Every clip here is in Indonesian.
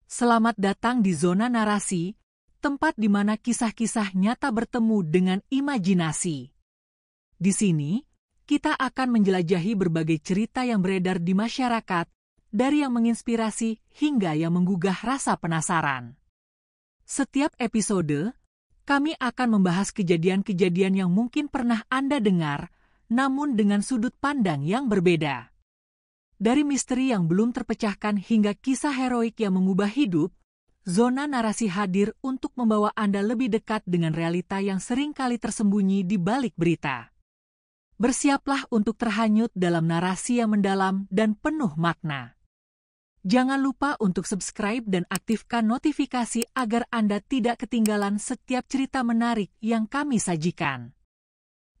Selamat datang di zona narasi, tempat di mana kisah-kisah nyata bertemu dengan imajinasi. Di sini, kita akan menjelajahi berbagai cerita yang beredar di masyarakat, dari yang menginspirasi hingga yang menggugah rasa penasaran. Setiap episode, kami akan membahas kejadian-kejadian yang mungkin pernah Anda dengar, namun dengan sudut pandang yang berbeda. Dari misteri yang belum terpecahkan hingga kisah heroik yang mengubah hidup, zona narasi hadir untuk membawa Anda lebih dekat dengan realita yang sering kali tersembunyi di balik berita. Bersiaplah untuk terhanyut dalam narasi yang mendalam dan penuh makna. Jangan lupa untuk subscribe dan aktifkan notifikasi agar Anda tidak ketinggalan setiap cerita menarik yang kami sajikan.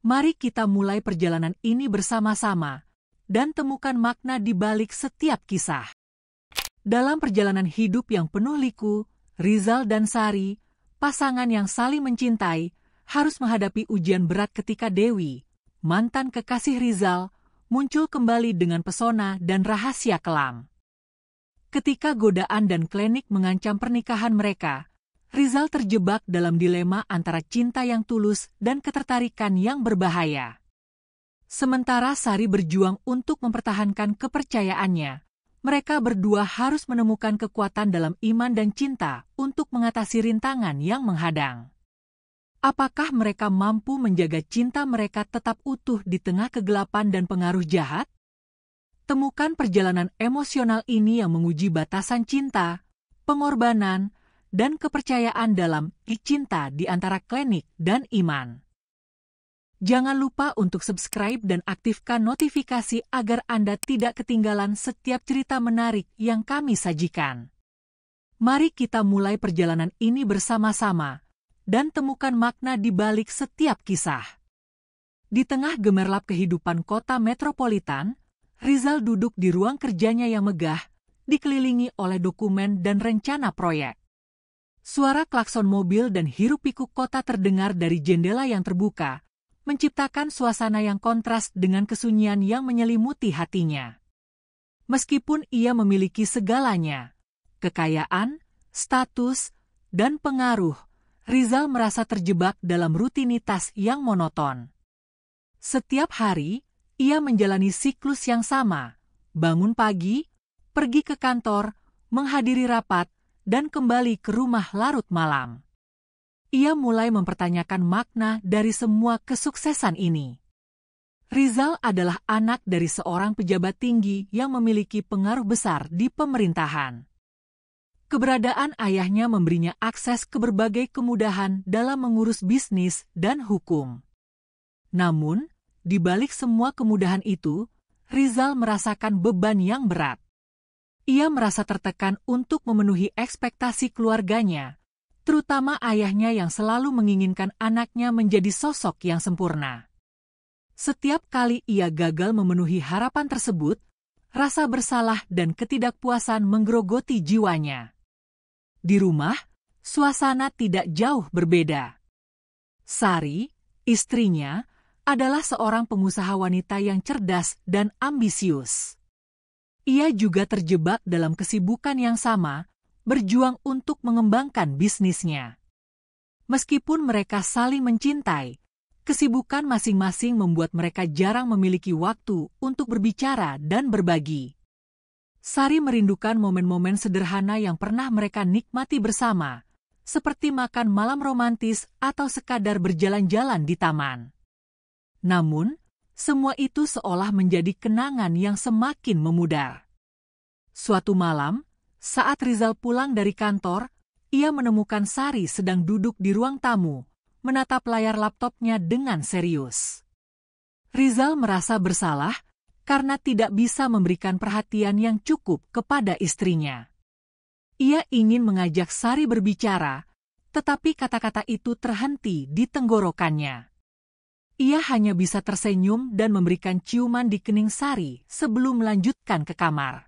Mari kita mulai perjalanan ini bersama-sama dan temukan makna di balik setiap kisah. Dalam perjalanan hidup yang penuh liku, Rizal dan Sari, pasangan yang saling mencintai, harus menghadapi ujian berat ketika Dewi, mantan kekasih Rizal, muncul kembali dengan pesona dan rahasia kelam. Ketika godaan dan klinik mengancam pernikahan mereka, Rizal terjebak dalam dilema antara cinta yang tulus dan ketertarikan yang berbahaya. Sementara Sari berjuang untuk mempertahankan kepercayaannya, mereka berdua harus menemukan kekuatan dalam iman dan cinta untuk mengatasi rintangan yang menghadang. Apakah mereka mampu menjaga cinta mereka tetap utuh di tengah kegelapan dan pengaruh jahat? Temukan perjalanan emosional ini yang menguji batasan cinta, pengorbanan, dan kepercayaan dalam cinta di antara klinik dan iman. Jangan lupa untuk subscribe dan aktifkan notifikasi agar Anda tidak ketinggalan setiap cerita menarik yang kami sajikan. Mari kita mulai perjalanan ini bersama-sama dan temukan makna di balik setiap kisah. Di tengah gemerlap kehidupan kota metropolitan, Rizal duduk di ruang kerjanya yang megah, dikelilingi oleh dokumen dan rencana proyek. Suara klakson mobil dan hiruk-pikuk kota terdengar dari jendela yang terbuka, menciptakan suasana yang kontras dengan kesunyian yang menyelimuti hatinya. Meskipun ia memiliki segalanya, kekayaan, status, dan pengaruh, Rizal merasa terjebak dalam rutinitas yang monoton. Setiap hari, ia menjalani siklus yang sama, bangun pagi, pergi ke kantor, menghadiri rapat, dan kembali ke rumah larut malam. Ia mulai mempertanyakan makna dari semua kesuksesan ini. Rizal adalah anak dari seorang pejabat tinggi yang memiliki pengaruh besar di pemerintahan. Keberadaan ayahnya memberinya akses ke berbagai kemudahan dalam mengurus bisnis dan hukum. Namun, di balik semua kemudahan itu, Rizal merasakan beban yang berat. Ia merasa tertekan untuk memenuhi ekspektasi keluarganya, terutama ayahnya yang selalu menginginkan anaknya menjadi sosok yang sempurna. Setiap kali ia gagal memenuhi harapan tersebut, rasa bersalah dan ketidakpuasan menggerogoti jiwanya. Di rumah, suasana tidak jauh berbeda. Sari, istrinya, adalah seorang pengusaha wanita yang cerdas dan ambisius. Ia juga terjebak dalam kesibukan yang sama, berjuang untuk mengembangkan bisnisnya. Meskipun mereka saling mencintai, kesibukan masing-masing membuat mereka jarang memiliki waktu untuk berbicara dan berbagi. Sari merindukan momen-momen sederhana yang pernah mereka nikmati bersama, seperti makan malam romantis atau sekadar berjalan-jalan di taman. Namun, semua itu seolah menjadi kenangan yang semakin memudar. Suatu malam, saat Rizal pulang dari kantor, ia menemukan Sari sedang duduk di ruang tamu, menatap layar laptopnya dengan serius. Rizal merasa bersalah karena tidak bisa memberikan perhatian yang cukup kepada istrinya. Ia ingin mengajak Sari berbicara, tetapi kata-kata itu terhenti di tenggorokannya. Ia hanya bisa tersenyum dan memberikan ciuman di kening Sari sebelum melanjutkan ke kamar.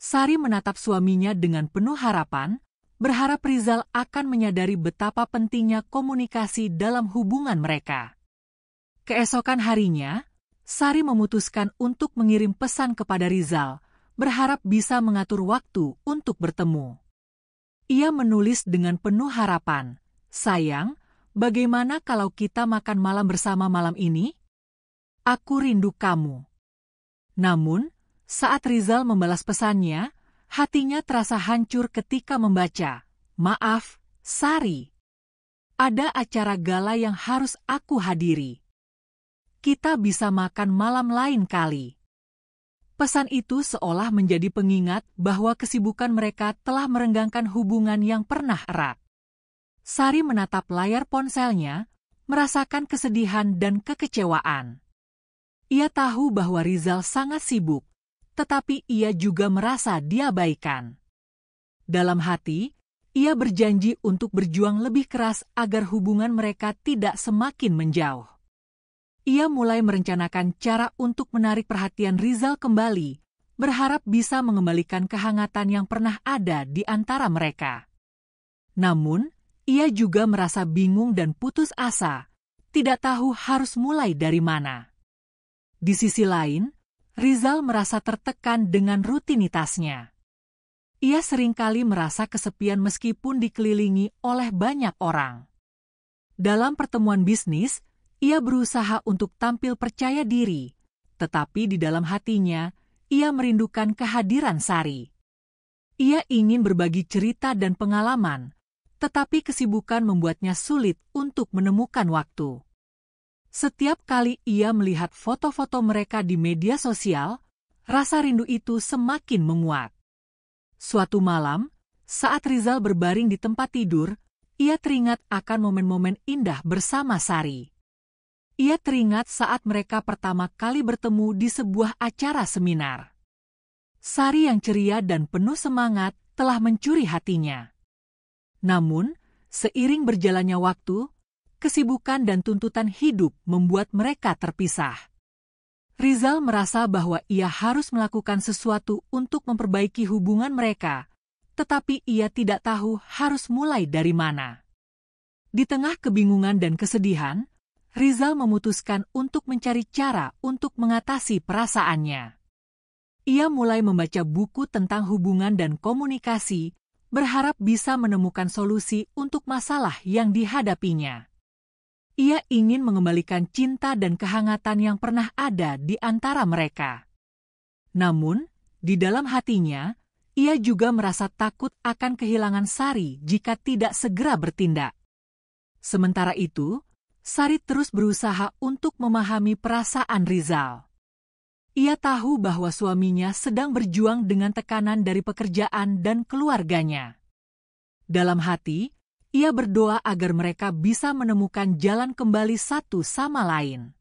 Sari menatap suaminya dengan penuh harapan, berharap Rizal akan menyadari betapa pentingnya komunikasi dalam hubungan mereka. Keesokan harinya, Sari memutuskan untuk mengirim pesan kepada Rizal, berharap bisa mengatur waktu untuk bertemu. Ia menulis dengan penuh harapan, "Sayang, bagaimana kalau kita makan malam bersama malam ini? Aku rindu kamu." Namun, saat Rizal membalas pesannya, hatinya terasa hancur ketika membaca, "Maaf, Sari. Ada acara gala yang harus aku hadiri. Kita bisa makan malam lain kali." Pesan itu seolah menjadi pengingat bahwa kesibukan mereka telah merenggangkan hubungan yang pernah erat. Sari menatap layar ponselnya, merasakan kesedihan dan kekecewaan. Ia tahu bahwa Rizal sangat sibuk, tetapi ia juga merasa diabaikan. Dalam hati, ia berjanji untuk berjuang lebih keras agar hubungan mereka tidak semakin menjauh. Ia mulai merencanakan cara untuk menarik perhatian Rizal kembali, berharap bisa mengembalikan kehangatan yang pernah ada di antara mereka. Namun, ia juga merasa bingung dan putus asa, tidak tahu harus mulai dari mana. Di sisi lain, Rizal merasa tertekan dengan rutinitasnya. Ia seringkali merasa kesepian meskipun dikelilingi oleh banyak orang. Dalam pertemuan bisnis, ia berusaha untuk tampil percaya diri, tetapi di dalam hatinya, ia merindukan kehadiran Sari. Ia ingin berbagi cerita dan pengalaman, tetapi kesibukan membuatnya sulit untuk menemukan waktu. Setiap kali ia melihat foto-foto mereka di media sosial, rasa rindu itu semakin menguat. Suatu malam, saat Rizal berbaring di tempat tidur, ia teringat akan momen-momen indah bersama Sari. Ia teringat saat mereka pertama kali bertemu di sebuah acara seminar. Sari yang ceria dan penuh semangat telah mencuri hatinya. Namun, seiring berjalannya waktu, kesibukan dan tuntutan hidup membuat mereka terpisah. Rizal merasa bahwa ia harus melakukan sesuatu untuk memperbaiki hubungan mereka, tetapi ia tidak tahu harus mulai dari mana. Di tengah kebingungan dan kesedihan, Rizal memutuskan untuk mencari cara untuk mengatasi perasaannya. Ia mulai membaca buku tentang hubungan dan komunikasi, berharap bisa menemukan solusi untuk masalah yang dihadapinya. Ia ingin mengembalikan cinta dan kehangatan yang pernah ada di antara mereka. Namun, di dalam hatinya, ia juga merasa takut akan kehilangan Sari jika tidak segera bertindak. Sementara itu, Sari terus berusaha untuk memahami perasaan Rizal. Ia tahu bahwa suaminya sedang berjuang dengan tekanan dari pekerjaan dan keluarganya. Dalam hati, ia berdoa agar mereka bisa menemukan jalan kembali satu sama lain.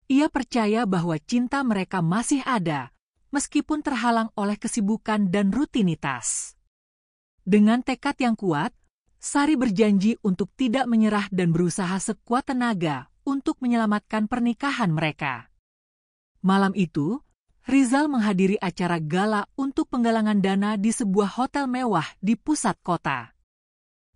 Ia percaya bahwa cinta mereka masih ada, meskipun terhalang oleh kesibukan dan rutinitas. Dengan tekad yang kuat, Sari berjanji untuk tidak menyerah dan berusaha sekuat tenaga untuk menyelamatkan pernikahan mereka. Malam itu, Rizal menghadiri acara gala untuk penggalangan dana di sebuah hotel mewah di pusat kota.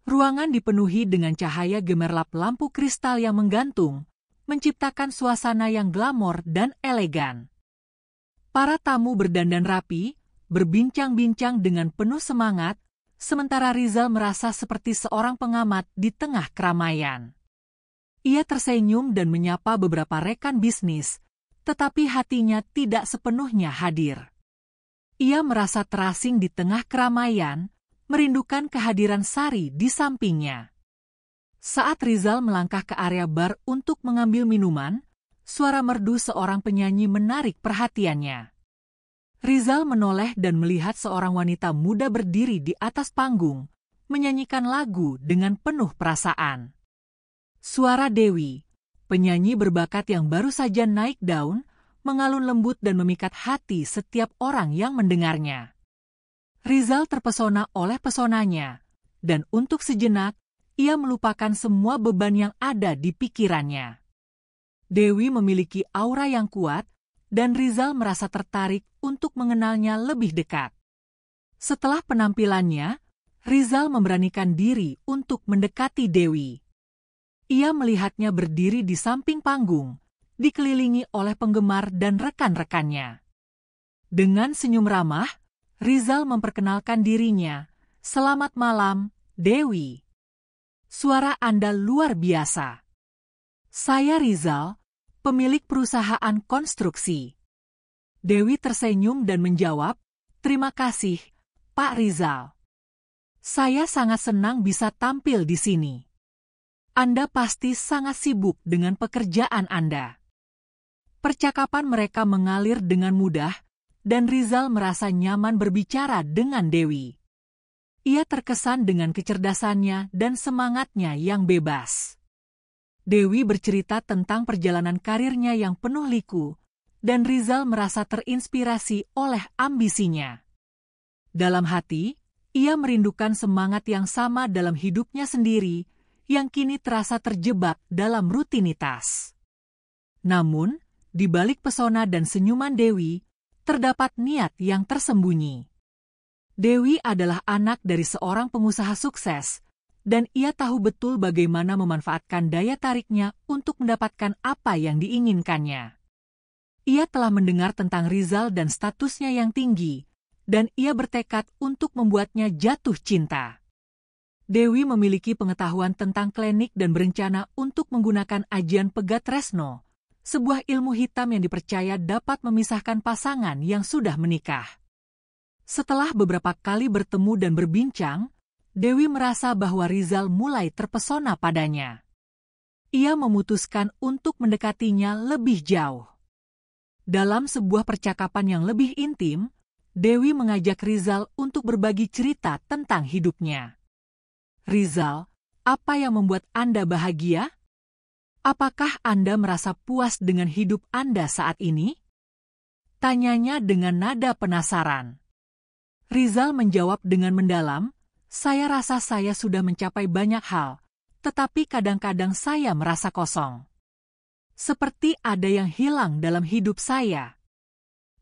Ruangan dipenuhi dengan cahaya gemerlap lampu kristal yang menggantung, menciptakan suasana yang glamor dan elegan. Para tamu berdandan rapi, berbincang-bincang dengan penuh semangat, sementara Rizal merasa seperti seorang pengamat di tengah keramaian. Ia tersenyum dan menyapa beberapa rekan bisnis, tetapi hatinya tidak sepenuhnya hadir. Ia merasa terasing di tengah keramaian, merindukan kehadiran Sari di sampingnya. Saat Rizal melangkah ke area bar untuk mengambil minuman, suara merdu seorang penyanyi menarik perhatiannya. Rizal menoleh dan melihat seorang wanita muda berdiri di atas panggung, menyanyikan lagu dengan penuh perasaan. Suara Dewi, penyanyi berbakat yang baru saja naik daun, mengalun lembut dan memikat hati setiap orang yang mendengarnya. Rizal terpesona oleh pesonanya, dan untuk sejenak, ia melupakan semua beban yang ada di pikirannya. Dewi memiliki aura yang kuat, dan Rizal merasa tertarik untuk mengenalnya lebih dekat. Setelah penampilannya, Rizal memberanikan diri untuk mendekati Dewi. Ia melihatnya berdiri di samping panggung, dikelilingi oleh penggemar dan rekan-rekannya. Dengan senyum ramah, Rizal memperkenalkan dirinya, "Selamat malam, Dewi. Suara Anda luar biasa. Saya Rizal, pemilik perusahaan konstruksi." Dewi tersenyum dan menjawab, "Terima kasih, Pak Rizal. Saya sangat senang bisa tampil di sini. Anda pasti sangat sibuk dengan pekerjaan Anda." Percakapan mereka mengalir dengan mudah, dan Rizal merasa nyaman berbicara dengan Dewi. Ia terkesan dengan kecerdasannya dan semangatnya yang bebas. Dewi bercerita tentang perjalanan karirnya yang penuh liku, dan Rizal merasa terinspirasi oleh ambisinya. Dalam hati, ia merindukan semangat yang sama dalam hidupnya sendiri, yang kini terasa terjebak dalam rutinitas. Namun, di balik pesona dan senyuman Dewi, terdapat niat yang tersembunyi. Dewi adalah anak dari seorang pengusaha sukses, dan ia tahu betul bagaimana memanfaatkan daya tariknya untuk mendapatkan apa yang diinginkannya. Ia telah mendengar tentang Rizal dan statusnya yang tinggi, dan ia bertekad untuk membuatnya jatuh cinta. Dewi memiliki pengetahuan tentang klinik dan berencana untuk menggunakan ajian pegat Tresno, sebuah ilmu hitam yang dipercaya dapat memisahkan pasangan yang sudah menikah. Setelah beberapa kali bertemu dan berbincang, Dewi merasa bahwa Rizal mulai terpesona padanya. Ia memutuskan untuk mendekatinya lebih jauh. Dalam sebuah percakapan yang lebih intim, Dewi mengajak Rizal untuk berbagi cerita tentang hidupnya. "Rizal, apa yang membuat Anda bahagia? Apakah Anda merasa puas dengan hidup Anda saat ini?" tanyanya dengan nada penasaran. Rizal menjawab dengan mendalam, "Saya rasa saya sudah mencapai banyak hal, tetapi kadang-kadang saya merasa kosong. Seperti ada yang hilang dalam hidup saya."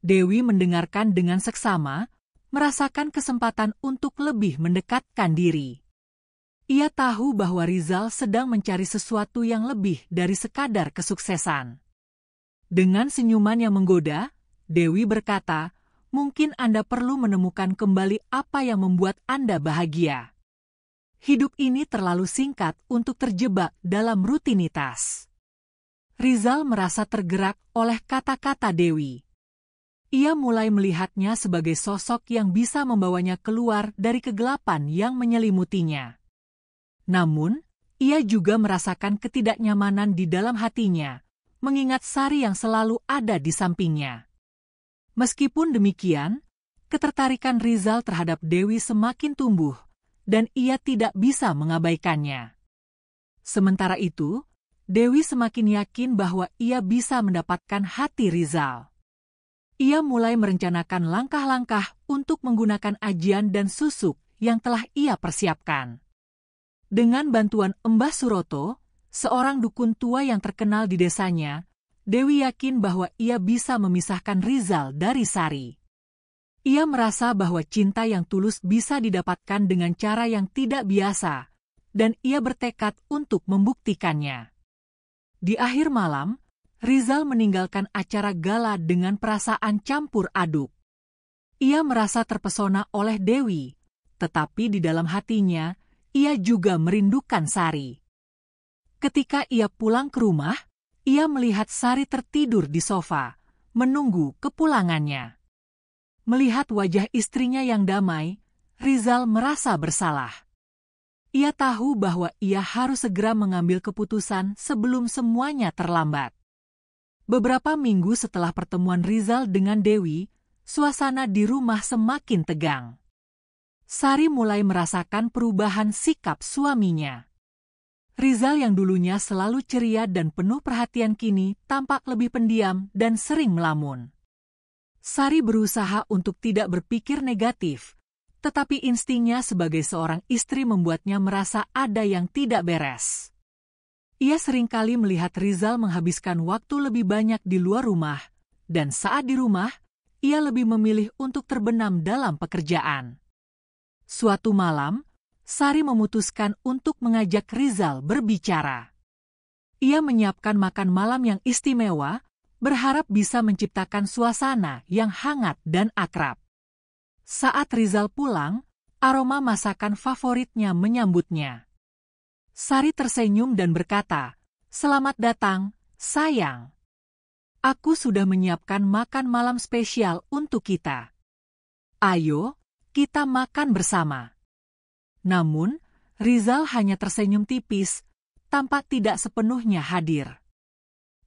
Dewi mendengarkan dengan seksama, merasakan kesempatan untuk lebih mendekatkan diri. Ia tahu bahwa Rizal sedang mencari sesuatu yang lebih dari sekadar kesuksesan. Dengan senyuman yang menggoda, Dewi berkata, "Mungkin Anda perlu menemukan kembali apa yang membuat Anda bahagia. Hidup ini terlalu singkat untuk terjebak dalam rutinitas." Rizal merasa tergerak oleh kata-kata Dewi. Ia mulai melihatnya sebagai sosok yang bisa membawanya keluar dari kegelapan yang menyelimutinya. Namun, ia juga merasakan ketidaknyamanan di dalam hatinya, mengingat Sari yang selalu ada di sampingnya. Meskipun demikian, ketertarikan Rizal terhadap Dewi semakin tumbuh, dan ia tidak bisa mengabaikannya. Sementara itu, Dewi semakin yakin bahwa ia bisa mendapatkan hati Rizal. Ia mulai merencanakan langkah-langkah untuk menggunakan ajian dan susuk yang telah ia persiapkan. Dengan bantuan Mbah Suroto, seorang dukun tua yang terkenal di desanya, Dewi yakin bahwa ia bisa memisahkan Rizal dari Sari. Ia merasa bahwa cinta yang tulus bisa didapatkan dengan cara yang tidak biasa, dan ia bertekad untuk membuktikannya. Di akhir malam, Rizal meninggalkan acara gala dengan perasaan campur aduk. Ia merasa terpesona oleh Dewi, tetapi di dalam hatinya, ia juga merindukan Sari. Ketika ia pulang ke rumah, ia melihat Sari tertidur di sofa, menunggu kepulangannya. Melihat wajah istrinya yang damai, Rizal merasa bersalah. Ia tahu bahwa ia harus segera mengambil keputusan sebelum semuanya terlambat. Beberapa minggu setelah pertemuan Rizal dengan Dewi, suasana di rumah semakin tegang. Sari mulai merasakan perubahan sikap suaminya. Rizal yang dulunya selalu ceria dan penuh perhatian kini tampak lebih pendiam dan sering melamun. Sari berusaha untuk tidak berpikir negatif, tetapi instingnya sebagai seorang istri membuatnya merasa ada yang tidak beres. Ia seringkali melihat Rizal menghabiskan waktu lebih banyak di luar rumah, dan saat di rumah, ia lebih memilih untuk terbenam dalam pekerjaan. Suatu malam, Sari memutuskan untuk mengajak Rizal berbicara. Ia menyiapkan makan malam yang istimewa, berharap bisa menciptakan suasana yang hangat dan akrab. Saat Rizal pulang, aroma masakan favoritnya menyambutnya. Sari tersenyum dan berkata, "Selamat datang, sayang. Aku sudah menyiapkan makan malam spesial untuk kita. Ayo, kita makan bersama." Namun, Rizal hanya tersenyum tipis, tampak tidak sepenuhnya hadir.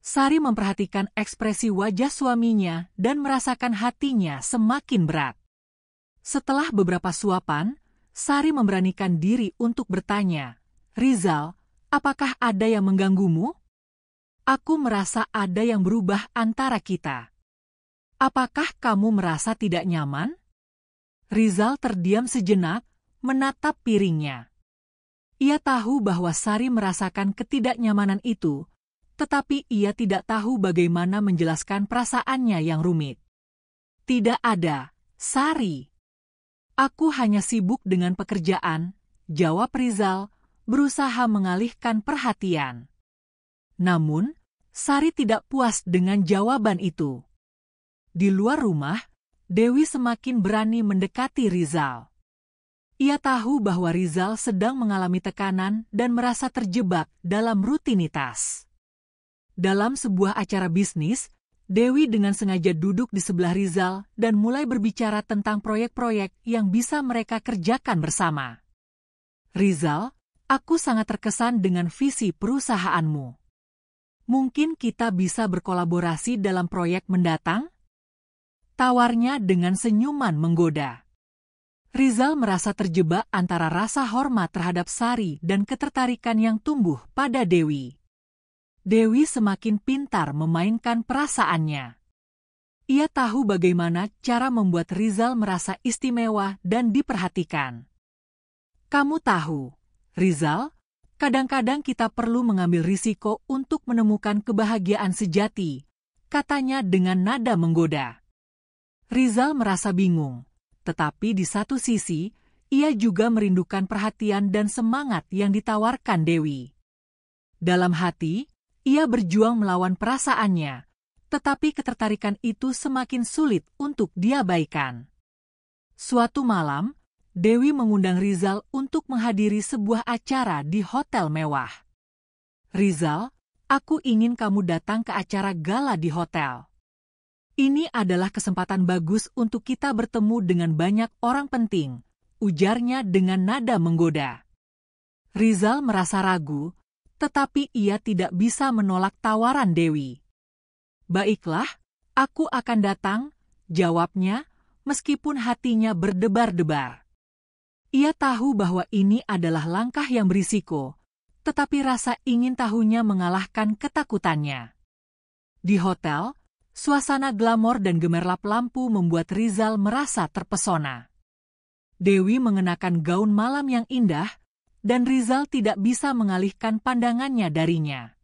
Sari memperhatikan ekspresi wajah suaminya dan merasakan hatinya semakin berat. Setelah beberapa suapan, Sari memberanikan diri untuk bertanya, "Rizal, apakah ada yang mengganggumu? Aku merasa ada yang berubah antara kita. Apakah kamu merasa tidak nyaman?" Rizal terdiam sejenak, menatap piringnya. Ia tahu bahwa Sari merasakan ketidaknyamanan itu, tetapi ia tidak tahu bagaimana menjelaskan perasaannya yang rumit. "Tidak ada, Sari. Aku hanya sibuk dengan pekerjaan," jawab Rizal, berusaha mengalihkan perhatian. Namun, Sari tidak puas dengan jawaban itu. Di luar rumah, Dewi semakin berani mendekati Rizal. Ia tahu bahwa Rizal sedang mengalami tekanan dan merasa terjebak dalam rutinitas. Dalam sebuah acara bisnis, Dewi dengan sengaja duduk di sebelah Rizal dan mulai berbicara tentang proyek-proyek yang bisa mereka kerjakan bersama. "Rizal, aku sangat terkesan dengan visi perusahaanmu. Mungkin kita bisa berkolaborasi dalam proyek mendatang?" tawarnya dengan senyuman menggoda. Rizal merasa terjebak antara rasa hormat terhadap Sari dan ketertarikan yang tumbuh pada Dewi. Dewi semakin pintar memainkan perasaannya. Ia tahu bagaimana cara membuat Rizal merasa istimewa dan diperhatikan. "Kamu tahu, Rizal, kadang-kadang kita perlu mengambil risiko untuk menemukan kebahagiaan sejati," katanya dengan nada menggoda. Rizal merasa bingung, tetapi di satu sisi, ia juga merindukan perhatian dan semangat yang ditawarkan Dewi. Dalam hati, ia berjuang melawan perasaannya, tetapi ketertarikan itu semakin sulit untuk diabaikan. Suatu malam, Dewi mengundang Rizal untuk menghadiri sebuah acara di hotel mewah. "Rizal, aku ingin kamu datang ke acara gala di hotel. Ini adalah kesempatan bagus untuk kita bertemu dengan banyak orang penting," ujarnya dengan nada menggoda. Rizal merasa ragu, tetapi ia tidak bisa menolak tawaran Dewi. "Baiklah, aku akan datang," jawabnya, meskipun hatinya berdebar-debar. Ia tahu bahwa ini adalah langkah yang berisiko, tetapi rasa ingin tahunya mengalahkan ketakutannya. Di hotel, suasana glamor dan gemerlap lampu membuat Rizal merasa terpesona. Dewi mengenakan gaun malam yang indah, dan Rizal tidak bisa mengalihkan pandangannya darinya.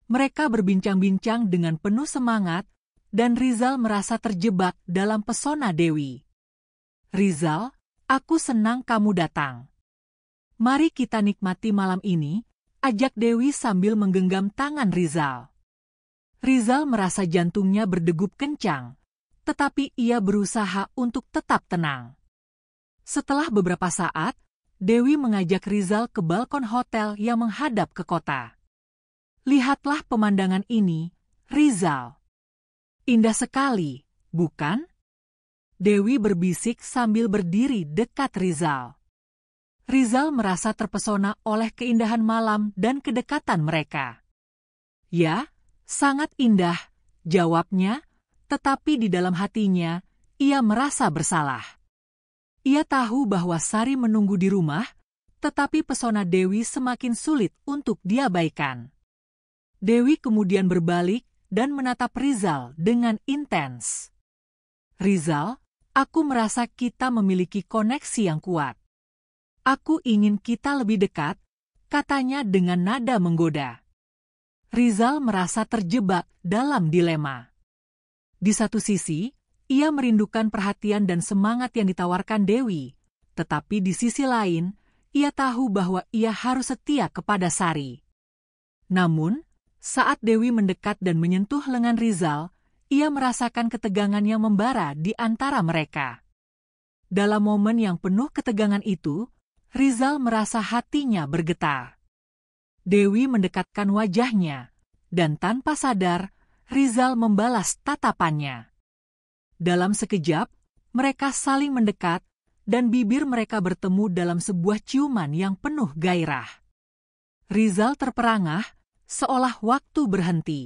Mereka berbincang-bincang dengan penuh semangat, dan Rizal merasa terjebak dalam pesona Dewi. "Rizal, aku senang kamu datang. Mari kita nikmati malam ini," ajak Dewi sambil menggenggam tangan Rizal. Rizal merasa jantungnya berdegup kencang, tetapi ia berusaha untuk tetap tenang. Setelah beberapa saat, Dewi mengajak Rizal ke balkon hotel yang menghadap ke kota. "Lihatlah pemandangan ini, Rizal. Indah sekali, bukan?" Dewi berbisik sambil berdiri dekat Rizal. Rizal merasa terpesona oleh keindahan malam dan kedekatan mereka. "Ya, sangat indah," jawabnya, tetapi di dalam hatinya, ia merasa bersalah. Ia tahu bahwa Sari menunggu di rumah, tetapi pesona Dewi semakin sulit untuk diabaikan. Dewi kemudian berbalik dan menatap Rizal dengan intens. "Rizal, aku merasa kita memiliki koneksi yang kuat. Aku ingin kita lebih dekat," katanya dengan nada menggoda. Rizal merasa terjebak dalam dilema. Di satu sisi, ia merindukan perhatian dan semangat yang ditawarkan Dewi, tetapi di sisi lain, ia tahu bahwa ia harus setia kepada Sari. Namun, saat Dewi mendekat dan menyentuh lengan Rizal, ia merasakan ketegangan yang membara di antara mereka. Dalam momen yang penuh ketegangan itu, Rizal merasa hatinya bergetar. Dewi mendekatkan wajahnya, dan tanpa sadar, Rizal membalas tatapannya. Dalam sekejap, mereka saling mendekat, dan bibir mereka bertemu dalam sebuah ciuman yang penuh gairah. Rizal terperangah, seolah waktu berhenti.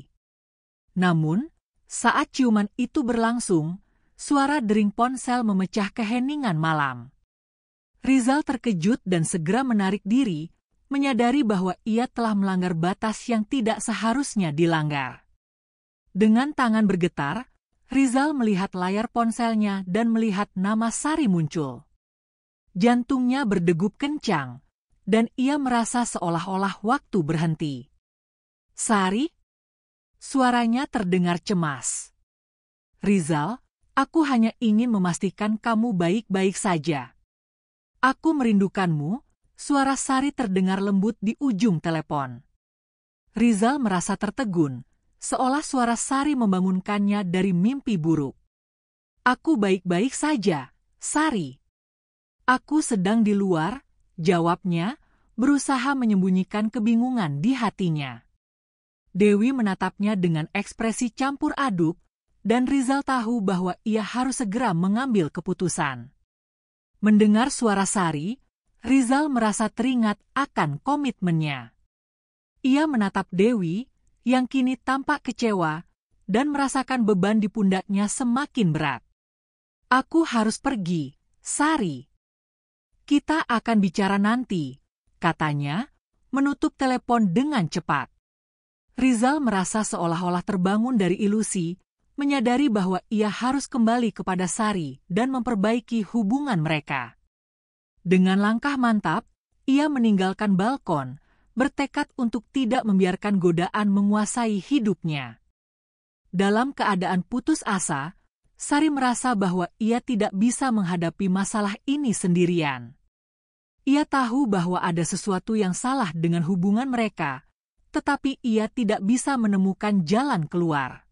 Namun, saat ciuman itu berlangsung, suara dering ponsel memecah keheningan malam. Rizal terkejut dan segera menarik diri, menyadari bahwa ia telah melanggar batas yang tidak seharusnya dilanggar. Dengan tangan bergetar, Rizal melihat layar ponselnya dan melihat nama Sari muncul. Jantungnya berdegup kencang, dan ia merasa seolah-olah waktu berhenti. "Sari?" Suaranya terdengar cemas. "Rizal, aku hanya ingin memastikan kamu baik-baik saja. Aku merindukanmu," suara Sari terdengar lembut di ujung telepon. Rizal merasa tertegun, seolah suara Sari membangunkannya dari mimpi buruk. "Aku baik-baik saja, Sari." "Aku sedang di luar," jawabnya, berusaha menyembunyikan kebingungan di hatinya. Dewi menatapnya dengan ekspresi campur aduk, dan Rizal tahu bahwa ia harus segera mengambil keputusan. Mendengar suara Sari, Rizal merasa teringat akan komitmennya. Ia menatap Dewi, yang kini tampak kecewa, dan merasakan beban di pundaknya semakin berat. "Aku harus pergi, Sari. Kita akan bicara nanti," katanya, menutup telepon dengan cepat. Rizal merasa seolah-olah terbangun dari ilusi, menyadari bahwa ia harus kembali kepada Sari dan memperbaiki hubungan mereka. Dengan langkah mantap, ia meninggalkan balkon, bertekad untuk tidak membiarkan godaan menguasai hidupnya. Dalam keadaan putus asa, Sari merasa bahwa ia tidak bisa menghadapi masalah ini sendirian. Ia tahu bahwa ada sesuatu yang salah dengan hubungan mereka, tetapi ia tidak bisa menemukan jalan keluar.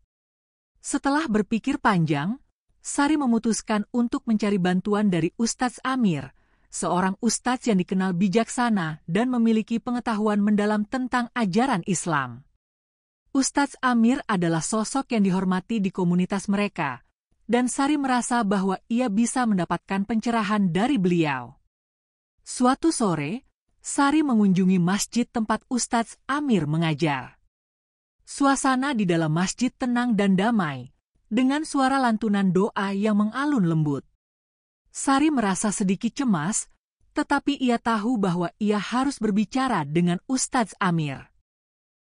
Setelah berpikir panjang, Sari memutuskan untuk mencari bantuan dari Ustadz Amir, seorang ustadz yang dikenal bijaksana dan memiliki pengetahuan mendalam tentang ajaran Islam. Ustadz Amir adalah sosok yang dihormati di komunitas mereka, dan Sari merasa bahwa ia bisa mendapatkan pencerahan dari beliau. Suatu sore, Sari mengunjungi masjid tempat Ustadz Amir mengajar. Suasana di dalam masjid tenang dan damai, dengan suara lantunan doa yang mengalun lembut. Sari merasa sedikit cemas, tetapi ia tahu bahwa ia harus berbicara dengan Ustadz Amir.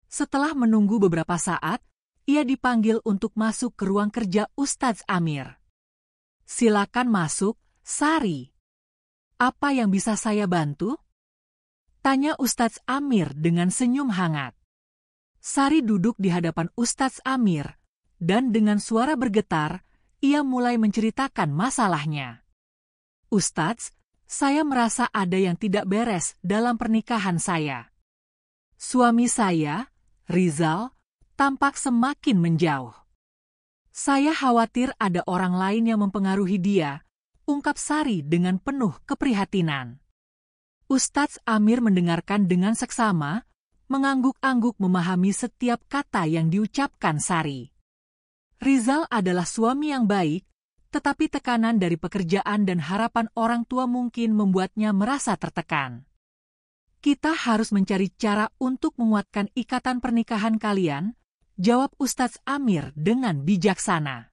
Setelah menunggu beberapa saat, ia dipanggil untuk masuk ke ruang kerja Ustadz Amir. "Silakan masuk, Sari. Apa yang bisa saya bantu?" tanya Ustadz Amir dengan senyum hangat. Sari duduk di hadapan Ustadz Amir, dan dengan suara bergetar, ia mulai menceritakan masalahnya. "Ustadz, saya merasa ada yang tidak beres dalam pernikahan saya. Suami saya, Rizal, tampak semakin menjauh. Saya khawatir ada orang lain yang mempengaruhi dia," ungkap Sari dengan penuh keprihatinan. Ustadz Amir mendengarkan dengan seksama, mengangguk-angguk memahami setiap kata yang diucapkan Sari. Rizal adalah suami yang baik, tetapi tekanan dari pekerjaan dan harapan orang tua mungkin membuatnya merasa tertekan. "Kita harus mencari cara untuk menguatkan ikatan pernikahan kalian," jawab Ustadz Amir dengan bijaksana.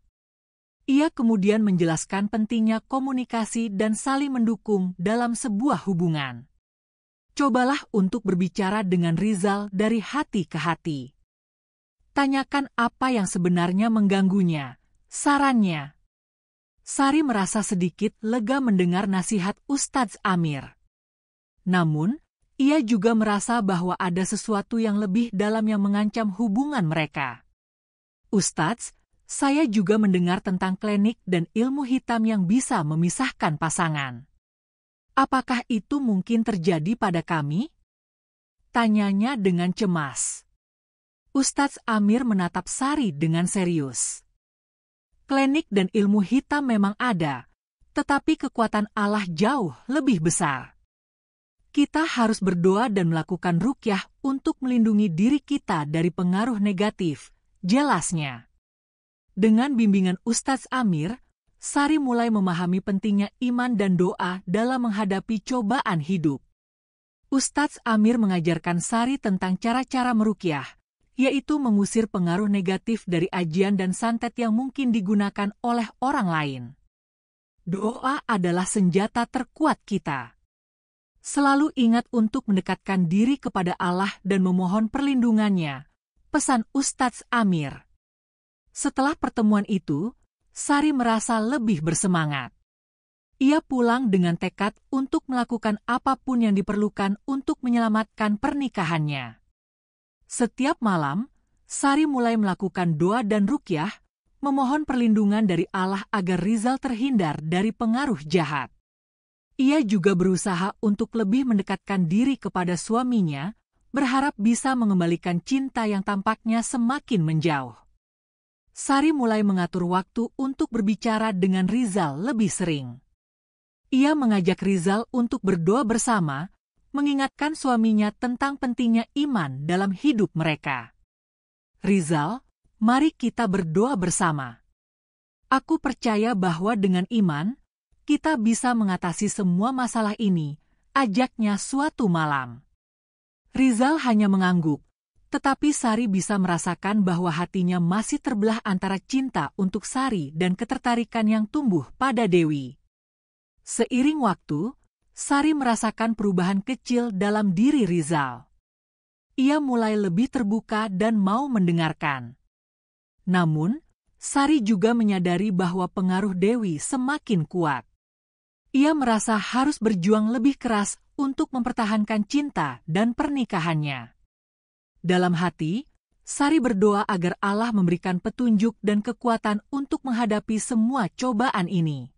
Ia kemudian menjelaskan pentingnya komunikasi dan saling mendukung dalam sebuah hubungan. "Cobalah untuk berbicara dengan Rizal dari hati ke hati. Tanyakan apa yang sebenarnya mengganggunya," sarannya. Sari merasa sedikit lega mendengar nasihat Ustadz Amir. Namun, ia juga merasa bahwa ada sesuatu yang lebih dalam yang mengancam hubungan mereka. "Ustadz, saya juga mendengar tentang klinik dan ilmu hitam yang bisa memisahkan pasangan. Apakah itu mungkin terjadi pada kami?" tanyanya dengan cemas. Ustadz Amir menatap Sari dengan serius. "Klinik dan ilmu hitam memang ada, tetapi kekuatan Allah jauh lebih besar. Kita harus berdoa dan melakukan ruqyah untuk melindungi diri kita dari pengaruh negatif, jelasnya. Dengan bimbingan Ustadz Amir, Sari mulai memahami pentingnya iman dan doa dalam menghadapi cobaan hidup. Ustadz Amir mengajarkan Sari tentang cara-cara meruqyah, yaitu mengusir pengaruh negatif dari ajian dan santet yang mungkin digunakan oleh orang lain. Doa adalah senjata terkuat kita. Selalu ingat untuk mendekatkan diri kepada Allah dan memohon perlindungannya, pesan Ustadz Amir. Setelah pertemuan itu, Sari merasa lebih bersemangat. Ia pulang dengan tekad untuk melakukan apapun yang diperlukan untuk menyelamatkan pernikahannya. Setiap malam, Sari mulai melakukan doa dan ruqyah, memohon perlindungan dari Allah agar Rizal terhindar dari pengaruh jahat. Ia juga berusaha untuk lebih mendekatkan diri kepada suaminya, berharap bisa mengembalikan cinta yang tampaknya semakin menjauh. Sari mulai mengatur waktu untuk berbicara dengan Rizal lebih sering. Ia mengajak Rizal untuk berdoa bersama, mengingatkan suaminya tentang pentingnya iman dalam hidup mereka. Rizal, mari kita berdoa bersama. Aku percaya bahwa dengan iman, kita bisa mengatasi semua masalah ini, ajaknya suatu malam. Rizal hanya mengangguk, tetapi Sari bisa merasakan bahwa hatinya masih terbelah antara cinta untuk Sari dan ketertarikan yang tumbuh pada Dewi. Seiring waktu, Sari merasakan perubahan kecil dalam diri Rizal. Ia mulai lebih terbuka dan mau mendengarkan. Namun, Sari juga menyadari bahwa pengaruh Dewi semakin kuat. Ia merasa harus berjuang lebih keras untuk mempertahankan cinta dan pernikahannya. Dalam hati, Sari berdoa agar Allah memberikan petunjuk dan kekuatan untuk menghadapi semua cobaan ini.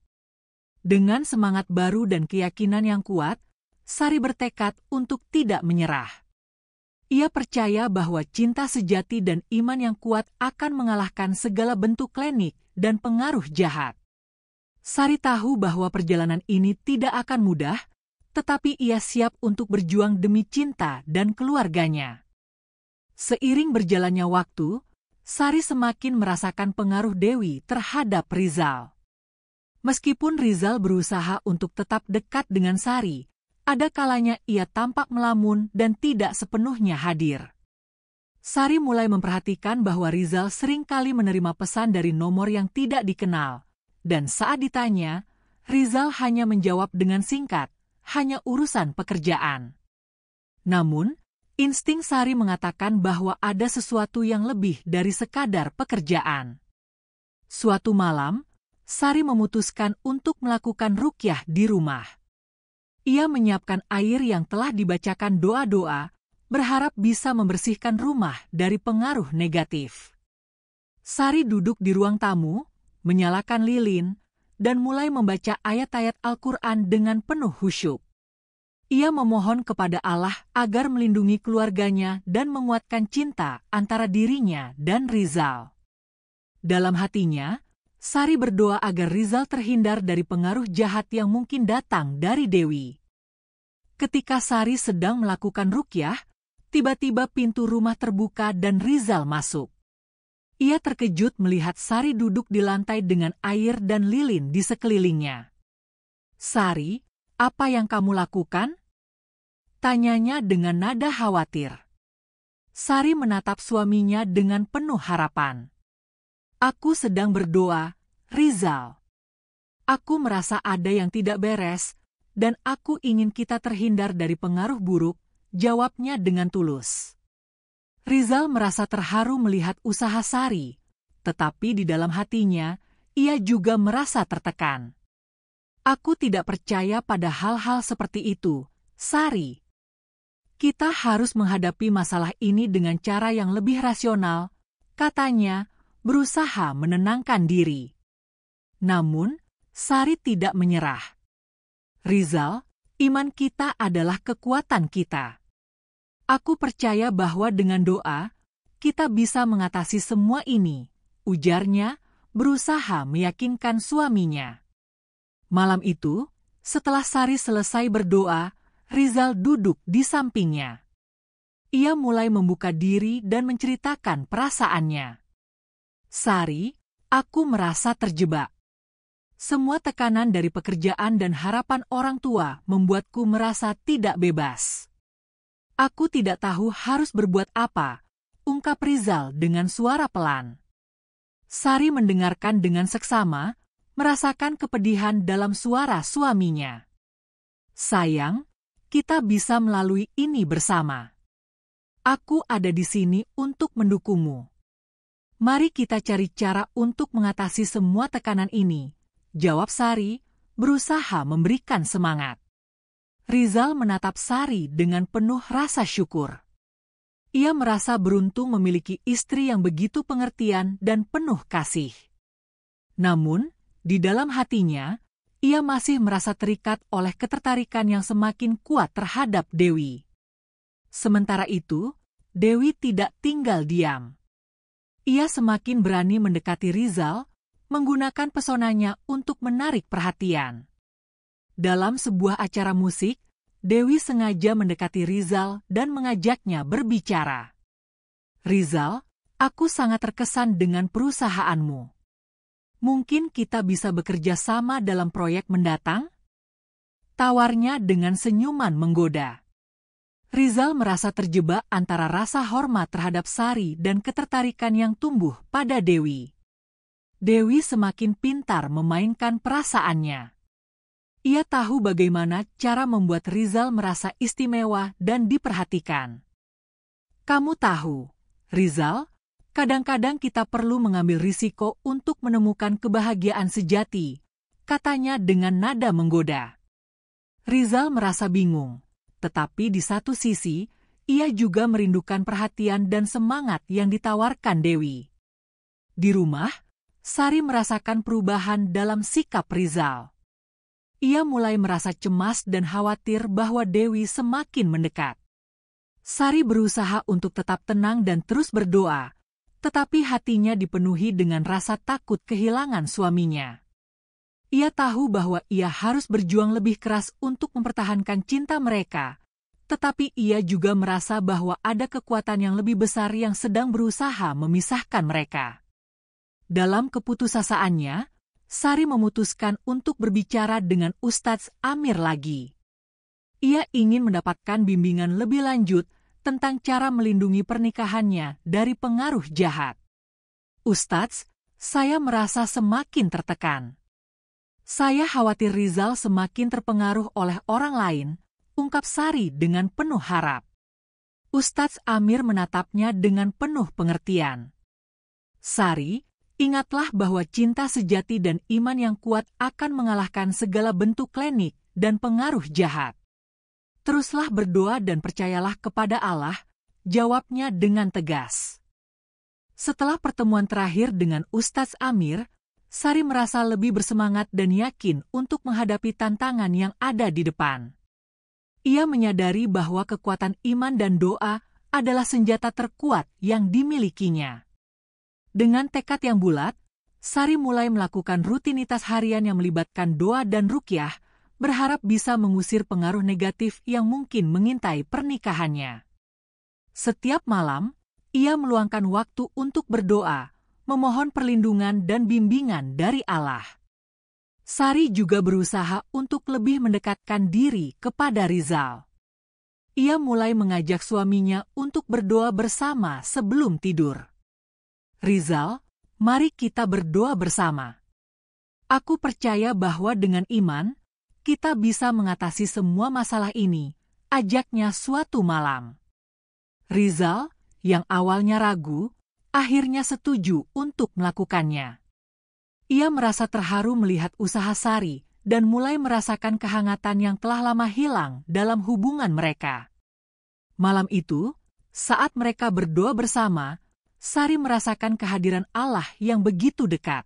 Dengan semangat baru dan keyakinan yang kuat, Sari bertekad untuk tidak menyerah. Ia percaya bahwa cinta sejati dan iman yang kuat akan mengalahkan segala bentuk klinik dan pengaruh jahat. Sari tahu bahwa perjalanan ini tidak akan mudah, tetapi ia siap untuk berjuang demi cinta dan keluarganya. Seiring berjalannya waktu, Sari semakin merasakan pengaruh Dewi terhadap Rizal. Meskipun Rizal berusaha untuk tetap dekat dengan Sari, ada kalanya ia tampak melamun dan tidak sepenuhnya hadir. Sari mulai memperhatikan bahwa Rizal seringkali menerima pesan dari nomor yang tidak dikenal, dan saat ditanya, Rizal hanya menjawab dengan singkat, hanya urusan pekerjaan. Namun, insting Sari mengatakan bahwa ada sesuatu yang lebih dari sekadar pekerjaan. Suatu malam, Sari memutuskan untuk melakukan ruqyah di rumah. Ia menyiapkan air yang telah dibacakan doa-doa, berharap bisa membersihkan rumah dari pengaruh negatif. Sari duduk di ruang tamu, menyalakan lilin, dan mulai membaca ayat-ayat Al-Quran dengan penuh khusyuk. Ia memohon kepada Allah agar melindungi keluarganya dan menguatkan cinta antara dirinya dan Rizal. Dalam hatinya, Sari berdoa agar Rizal terhindar dari pengaruh jahat yang mungkin datang dari Dewi. Ketika Sari sedang melakukan ruqyah, tiba-tiba pintu rumah terbuka dan Rizal masuk. Ia terkejut melihat Sari duduk di lantai dengan air dan lilin di sekelilingnya. "Sari, apa yang kamu lakukan?" tanyanya dengan nada khawatir. Sari menatap suaminya dengan penuh harapan. "Aku sedang berdoa, Rizal. Aku merasa ada yang tidak beres, dan aku ingin kita terhindar dari pengaruh buruk," jawabnya dengan tulus. Rizal merasa terharu melihat usaha Sari, tetapi di dalam hatinya, ia juga merasa tertekan. "Aku tidak percaya pada hal-hal seperti itu, Sari. Kita harus menghadapi masalah ini dengan cara yang lebih rasional," katanya, berusaha menenangkan diri. Namun, Sari tidak menyerah. "Rizal, iman kita adalah kekuatan kita. Aku percaya bahwa dengan doa, kita bisa mengatasi semua ini," ujarnya, berusaha meyakinkan suaminya. Malam itu, setelah Sari selesai berdoa, Rizal duduk di sampingnya. Ia mulai membuka diri dan menceritakan perasaannya. Sari, aku merasa terjebak. Semua tekanan dari pekerjaan dan harapan orang tua membuatku merasa tidak bebas. Aku tidak tahu harus berbuat apa, ungkap Rizal dengan suara pelan. Sari mendengarkan dengan seksama, merasakan kepedihan dalam suara suaminya. Sayang, kita bisa melalui ini bersama. Aku ada di sini untuk mendukungmu. Mari kita cari cara untuk mengatasi semua tekanan ini, jawab Sari, berusaha memberikan semangat. Rizal menatap Sari dengan penuh rasa syukur. Ia merasa beruntung memiliki istri yang begitu pengertian dan penuh kasih. Namun, di dalam hatinya, ia masih merasa terikat oleh ketertarikan yang semakin kuat terhadap Dewi. Sementara itu, Dewi tidak tinggal diam. Ia semakin berani mendekati Rizal, menggunakan pesonanya untuk menarik perhatian. Dalam sebuah acara musik, Dewi sengaja mendekati Rizal dan mengajaknya berbicara. Rizal, aku sangat terkesan dengan perusahaanmu. Mungkin kita bisa bekerja sama dalam proyek mendatang? Tawarnya dengan senyuman menggoda. Rizal merasa terjebak antara rasa hormat terhadap Sari dan ketertarikan yang tumbuh pada Dewi. Dewi semakin pintar memainkan perasaannya. Ia tahu bagaimana cara membuat Rizal merasa istimewa dan diperhatikan. Kamu tahu, Rizal, kadang-kadang kita perlu mengambil risiko untuk menemukan kebahagiaan sejati, katanya dengan nada menggoda. Rizal merasa bingung, tetapi di satu sisi, ia juga merindukan perhatian dan semangat yang ditawarkan Dewi. Di rumah, Sari merasakan perubahan dalam sikap Rizal. Ia mulai merasa cemas dan khawatir bahwa Dewi semakin mendekat. Sari berusaha untuk tetap tenang dan terus berdoa, tetapi hatinya dipenuhi dengan rasa takut kehilangan suaminya. Ia tahu bahwa ia harus berjuang lebih keras untuk mempertahankan cinta mereka, tetapi ia juga merasa bahwa ada kekuatan yang lebih besar yang sedang berusaha memisahkan mereka. Dalam keputusasaannya, Sari memutuskan untuk berbicara dengan Ustadz Amir lagi. Ia ingin mendapatkan bimbingan lebih lanjut tentang cara melindungi pernikahannya dari pengaruh jahat. Ustadz, saya merasa semakin tertekan. Saya khawatir Rizal semakin terpengaruh oleh orang lain, ungkap Sari dengan penuh harap. Ustadz Amir menatapnya dengan penuh pengertian. Sari, ingatlah bahwa cinta sejati dan iman yang kuat akan mengalahkan segala bentuk klinik dan pengaruh jahat. Teruslah berdoa dan percayalah kepada Allah, jawabnya dengan tegas. Setelah pertemuan terakhir dengan Ustadz Amir, Sari merasa lebih bersemangat dan yakin untuk menghadapi tantangan yang ada di depan. Ia menyadari bahwa kekuatan iman dan doa adalah senjata terkuat yang dimilikinya. Dengan tekad yang bulat, Sari mulai melakukan rutinitas harian yang melibatkan doa dan ruqyah, berharap bisa mengusir pengaruh negatif yang mungkin mengintai pernikahannya. Setiap malam, ia meluangkan waktu untuk berdoa, memohon perlindungan dan bimbingan dari Allah. Sari juga berusaha untuk lebih mendekatkan diri kepada Rizal. Ia mulai mengajak suaminya untuk berdoa bersama sebelum tidur. Rizal, mari kita berdoa bersama. Aku percaya bahwa dengan iman, kita bisa mengatasi semua masalah ini, ajaknya suatu malam. Rizal, yang awalnya ragu, akhirnya setuju untuk melakukannya. Ia merasa terharu melihat usaha Sari dan mulai merasakan kehangatan yang telah lama hilang dalam hubungan mereka. Malam itu, saat mereka berdoa bersama, Sari merasakan kehadiran Allah yang begitu dekat.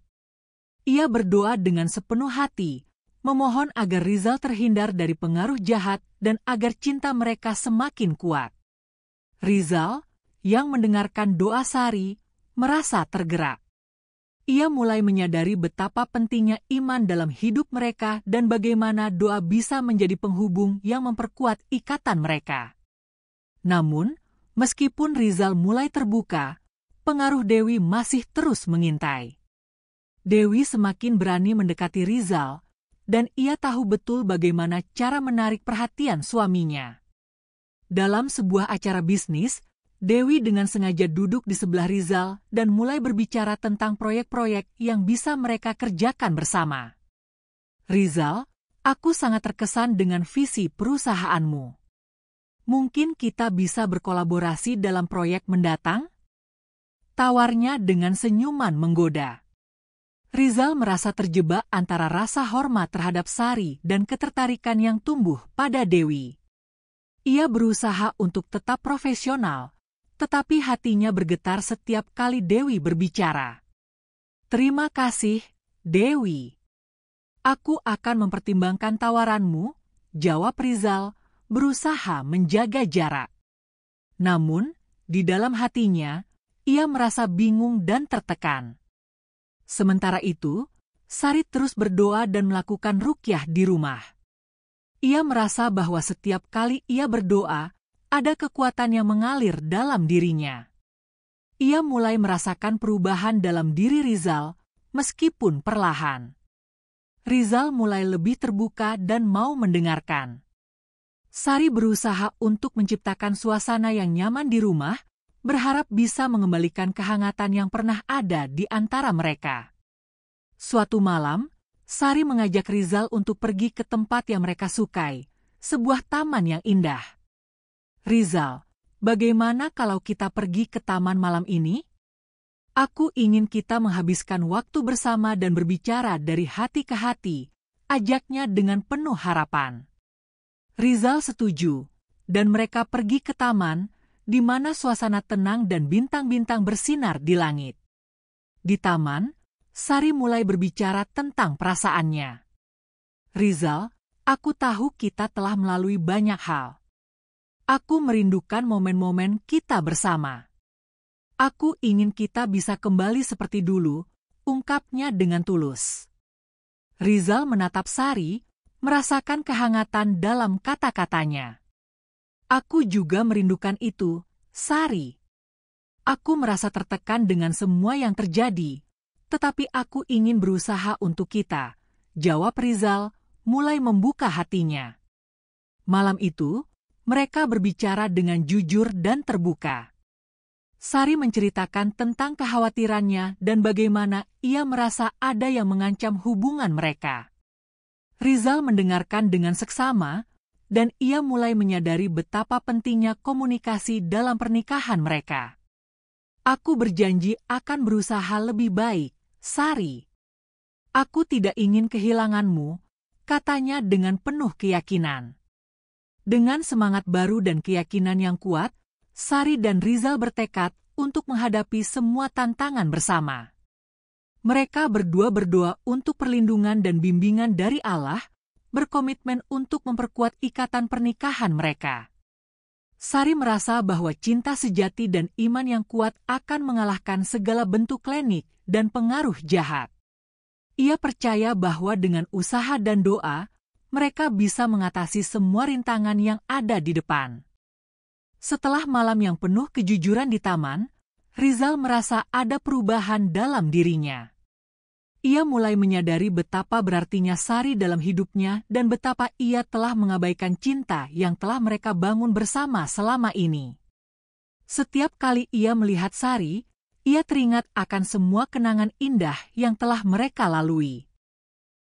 Ia berdoa dengan sepenuh hati, memohon agar Rizal terhindar dari pengaruh jahat dan agar cinta mereka semakin kuat. Rizal, yang mendengarkan doa Sari, merasa tergerak. Ia mulai menyadari betapa pentingnya iman dalam hidup mereka dan bagaimana doa bisa menjadi penghubung yang memperkuat ikatan mereka. Namun, meskipun Rizal mulai terbuka, pengaruh Dewi masih terus mengintai. Dewi semakin berani mendekati Rizal, dan ia tahu betul bagaimana cara menarik perhatian suaminya. Dalam sebuah acara bisnis, Dewi dengan sengaja duduk di sebelah Rizal dan mulai berbicara tentang proyek-proyek yang bisa mereka kerjakan bersama. Rizal, aku sangat terkesan dengan visi perusahaanmu. Mungkin kita bisa berkolaborasi dalam proyek mendatang? Tawarnya dengan senyuman menggoda. Rizal merasa terjebak antara rasa hormat terhadap Sari dan ketertarikan yang tumbuh pada Dewi. Ia berusaha untuk tetap profesional, tetapi hatinya bergetar setiap kali Dewi berbicara. Terima kasih, Dewi. Aku akan mempertimbangkan tawaranmu, jawab Rizal, berusaha menjaga jarak. Namun, di dalam hatinya, ia merasa bingung dan tertekan. Sementara itu, Sari terus berdoa dan melakukan ruqyah di rumah. Ia merasa bahwa setiap kali ia berdoa, ada kekuatan yang mengalir dalam dirinya. Ia mulai merasakan perubahan dalam diri Rizal, meskipun perlahan. Rizal mulai lebih terbuka dan mau mendengarkan. Sari berusaha untuk menciptakan suasana yang nyaman di rumah, berharap bisa mengembalikan kehangatan yang pernah ada di antara mereka. Suatu malam, Sari mengajak Rizal untuk pergi ke tempat yang mereka sukai, sebuah taman yang indah. Rizal, bagaimana kalau kita pergi ke taman malam ini? Aku ingin kita menghabiskan waktu bersama dan berbicara dari hati ke hati, ajaknya dengan penuh harapan. Rizal setuju, dan mereka pergi ke taman, di mana suasana tenang dan bintang-bintang bersinar di langit. Di taman, Sari mulai berbicara tentang perasaannya. Rizal, aku tahu kita telah melalui banyak hal. Aku merindukan momen-momen kita bersama. Aku ingin kita bisa kembali seperti dulu, ungkapnya dengan tulus. Rizal menatap Sari, merasakan kehangatan dalam kata-katanya. Aku juga merindukan itu, Sari. Aku merasa tertekan dengan semua yang terjadi, tetapi aku ingin berusaha untuk kita, jawab Rizal, mulai membuka hatinya. Malam itu, mereka berbicara dengan jujur dan terbuka. Sari menceritakan tentang kekhawatirannya dan bagaimana ia merasa ada yang mengancam hubungan mereka. Rizal mendengarkan dengan seksama, dan ia mulai menyadari betapa pentingnya komunikasi dalam pernikahan mereka. Aku berjanji akan berusaha lebih baik, Sari. Aku tidak ingin kehilanganmu, katanya dengan penuh keyakinan. Dengan semangat baru dan keyakinan yang kuat, Sari dan Rizal bertekad untuk menghadapi semua tantangan bersama. Mereka berdua berdoa untuk perlindungan dan bimbingan dari Allah, berkomitmen untuk memperkuat ikatan pernikahan mereka. Sari merasa bahwa cinta sejati dan iman yang kuat akan mengalahkan segala bentuk klinik dan pengaruh jahat. Ia percaya bahwa dengan usaha dan doa, mereka bisa mengatasi semua rintangan yang ada di depan. Setelah malam yang penuh kejujuran di taman, Rizal merasa ada perubahan dalam dirinya. Ia mulai menyadari betapa berartinya Sari dalam hidupnya dan betapa ia telah mengabaikan cinta yang telah mereka bangun bersama selama ini. Setiap kali ia melihat Sari, ia teringat akan semua kenangan indah yang telah mereka lalui.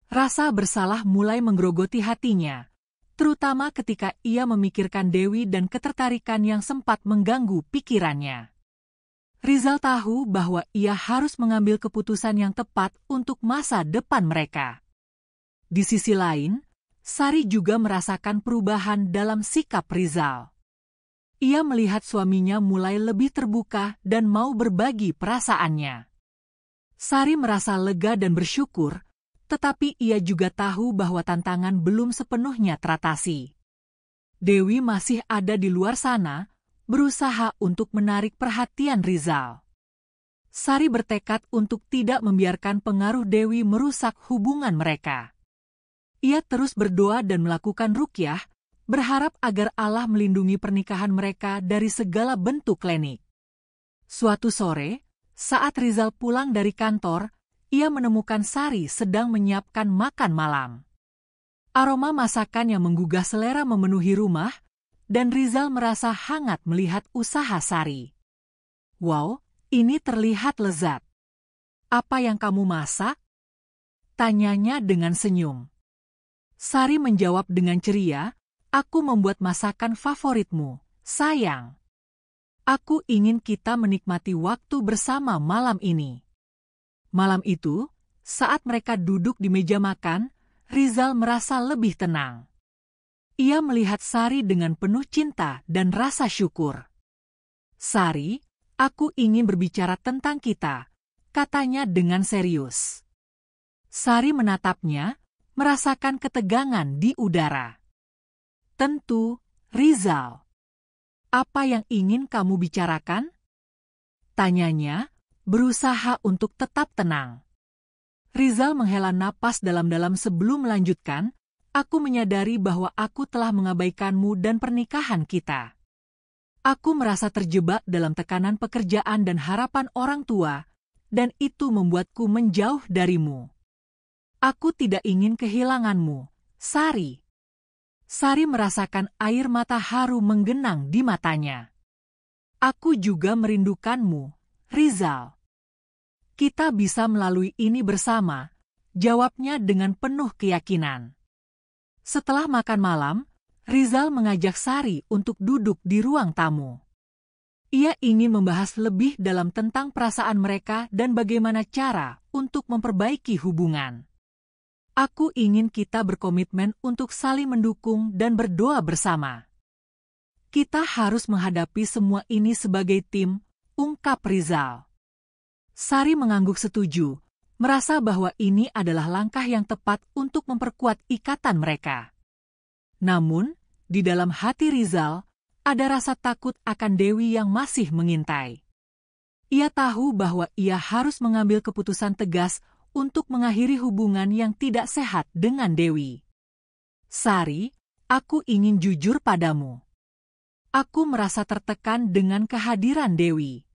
Rasa bersalah mulai menggerogoti hatinya, terutama ketika ia memikirkan Dewi dan ketertarikan yang sempat mengganggu pikirannya. Rizal tahu bahwa ia harus mengambil keputusan yang tepat untuk masa depan mereka. Di sisi lain, Sari juga merasakan perubahan dalam sikap Rizal. Ia melihat suaminya mulai lebih terbuka dan mau berbagi perasaannya. Sari merasa lega dan bersyukur, tetapi ia juga tahu bahwa tantangan belum sepenuhnya teratasi. Dewi masih ada di luar sana, berusaha untuk menarik perhatian Rizal. Sari bertekad untuk tidak membiarkan pengaruh Dewi merusak hubungan mereka. Ia terus berdoa dan melakukan ruqyah, berharap agar Allah melindungi pernikahan mereka dari segala bentuk klinik. Suatu sore, saat Rizal pulang dari kantor, ia menemukan Sari sedang menyiapkan makan malam. Aroma masakan yang menggugah selera memenuhi rumah, dan Rizal merasa hangat melihat usaha Sari. "Wow, ini terlihat lezat. Apa yang kamu masak?" tanyanya dengan senyum. Sari menjawab dengan ceria, "Aku membuat masakan favoritmu, sayang. Aku ingin kita menikmati waktu bersama malam ini." Malam itu, saat mereka duduk di meja makan, Rizal merasa lebih tenang. Ia melihat Sari dengan penuh cinta dan rasa syukur. "Sari, aku ingin berbicara tentang kita," katanya dengan serius. Sari menatapnya, merasakan ketegangan di udara. "Tentu, Rizal. Apa yang ingin kamu bicarakan?" tanyanya, berusaha untuk tetap tenang. Rizal menghela napas dalam-dalam sebelum melanjutkan, "Aku menyadari bahwa aku telah mengabaikanmu dan pernikahan kita. Aku merasa terjebak dalam tekanan pekerjaan dan harapan orang tua, dan itu membuatku menjauh darimu. Aku tidak ingin kehilanganmu, Sari." Sari merasakan air mata haru menggenang di matanya. "Aku juga merindukanmu, Rizal. Kita bisa melalui ini bersama," jawabnya dengan penuh keyakinan. Setelah makan malam, Rizal mengajak Sari untuk duduk di ruang tamu. Ia ingin membahas lebih dalam tentang perasaan mereka dan bagaimana cara untuk memperbaiki hubungan. "Aku ingin kita berkomitmen untuk saling mendukung dan berdoa bersama. Kita harus menghadapi semua ini sebagai tim," ungkap Rizal. Sari mengangguk setuju, merasa bahwa ini adalah langkah yang tepat untuk memperkuat ikatan mereka. Namun, di dalam hati Rizal, ada rasa takut akan Dewi yang masih mengintai. Ia tahu bahwa ia harus mengambil keputusan tegas untuk mengakhiri hubungan yang tidak sehat dengan Dewi. "Sari, aku ingin jujur padamu. Aku merasa tertekan dengan kehadiran Dewi.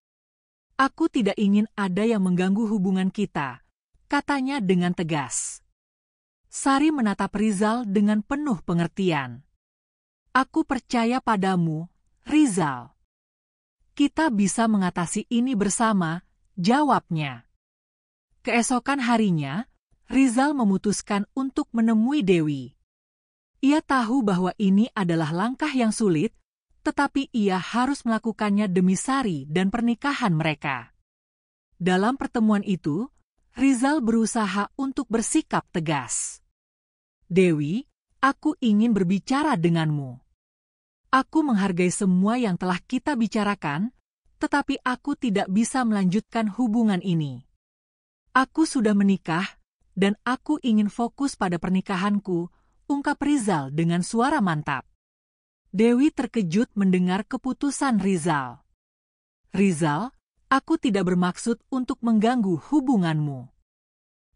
Aku tidak ingin ada yang mengganggu hubungan kita," katanya dengan tegas. Sari menatap Rizal dengan penuh pengertian. "Aku percaya padamu, Rizal. Kita bisa mengatasi ini bersama," jawabnya. Keesokan harinya, Rizal memutuskan untuk menemui Dewi. Ia tahu bahwa ini adalah langkah yang sulit, tetapi ia harus melakukannya demi Sari dan pernikahan mereka. Dalam pertemuan itu, Rizal berusaha untuk bersikap tegas. "Dewi, aku ingin berbicara denganmu. Aku menghargai semua yang telah kita bicarakan, tetapi aku tidak bisa melanjutkan hubungan ini. Aku sudah menikah, dan aku ingin fokus pada pernikahanku," ungkap Rizal dengan suara mantap. Dewi terkejut mendengar keputusan Rizal. "Rizal, aku tidak bermaksud untuk mengganggu hubunganmu.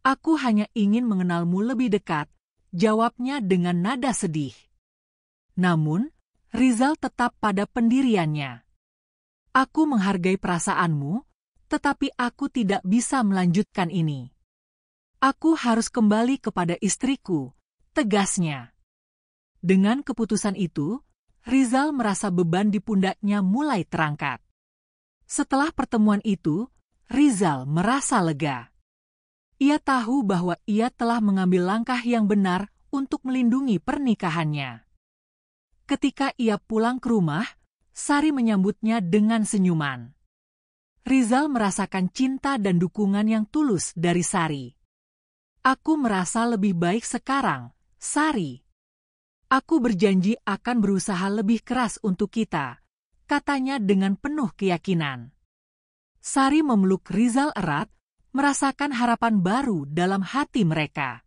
Aku hanya ingin mengenalmu lebih dekat," jawabnya dengan nada sedih. Namun, Rizal tetap pada pendiriannya. "Aku menghargai perasaanmu, tetapi aku tidak bisa melanjutkan ini. Aku harus kembali kepada istriku," tegasnya. Dengan keputusan itu, Rizal merasa beban di pundaknya mulai terangkat. Setelah pertemuan itu, Rizal merasa lega. Ia tahu bahwa ia telah mengambil langkah yang benar untuk melindungi pernikahannya. Ketika ia pulang ke rumah, Sari menyambutnya dengan senyuman. Rizal merasakan cinta dan dukungan yang tulus dari Sari. "Aku merasa lebih baik sekarang, Sari. Aku berjanji akan berusaha lebih keras untuk kita," katanya dengan penuh keyakinan. Sari memeluk Rizal erat, merasakan harapan baru dalam hati mereka.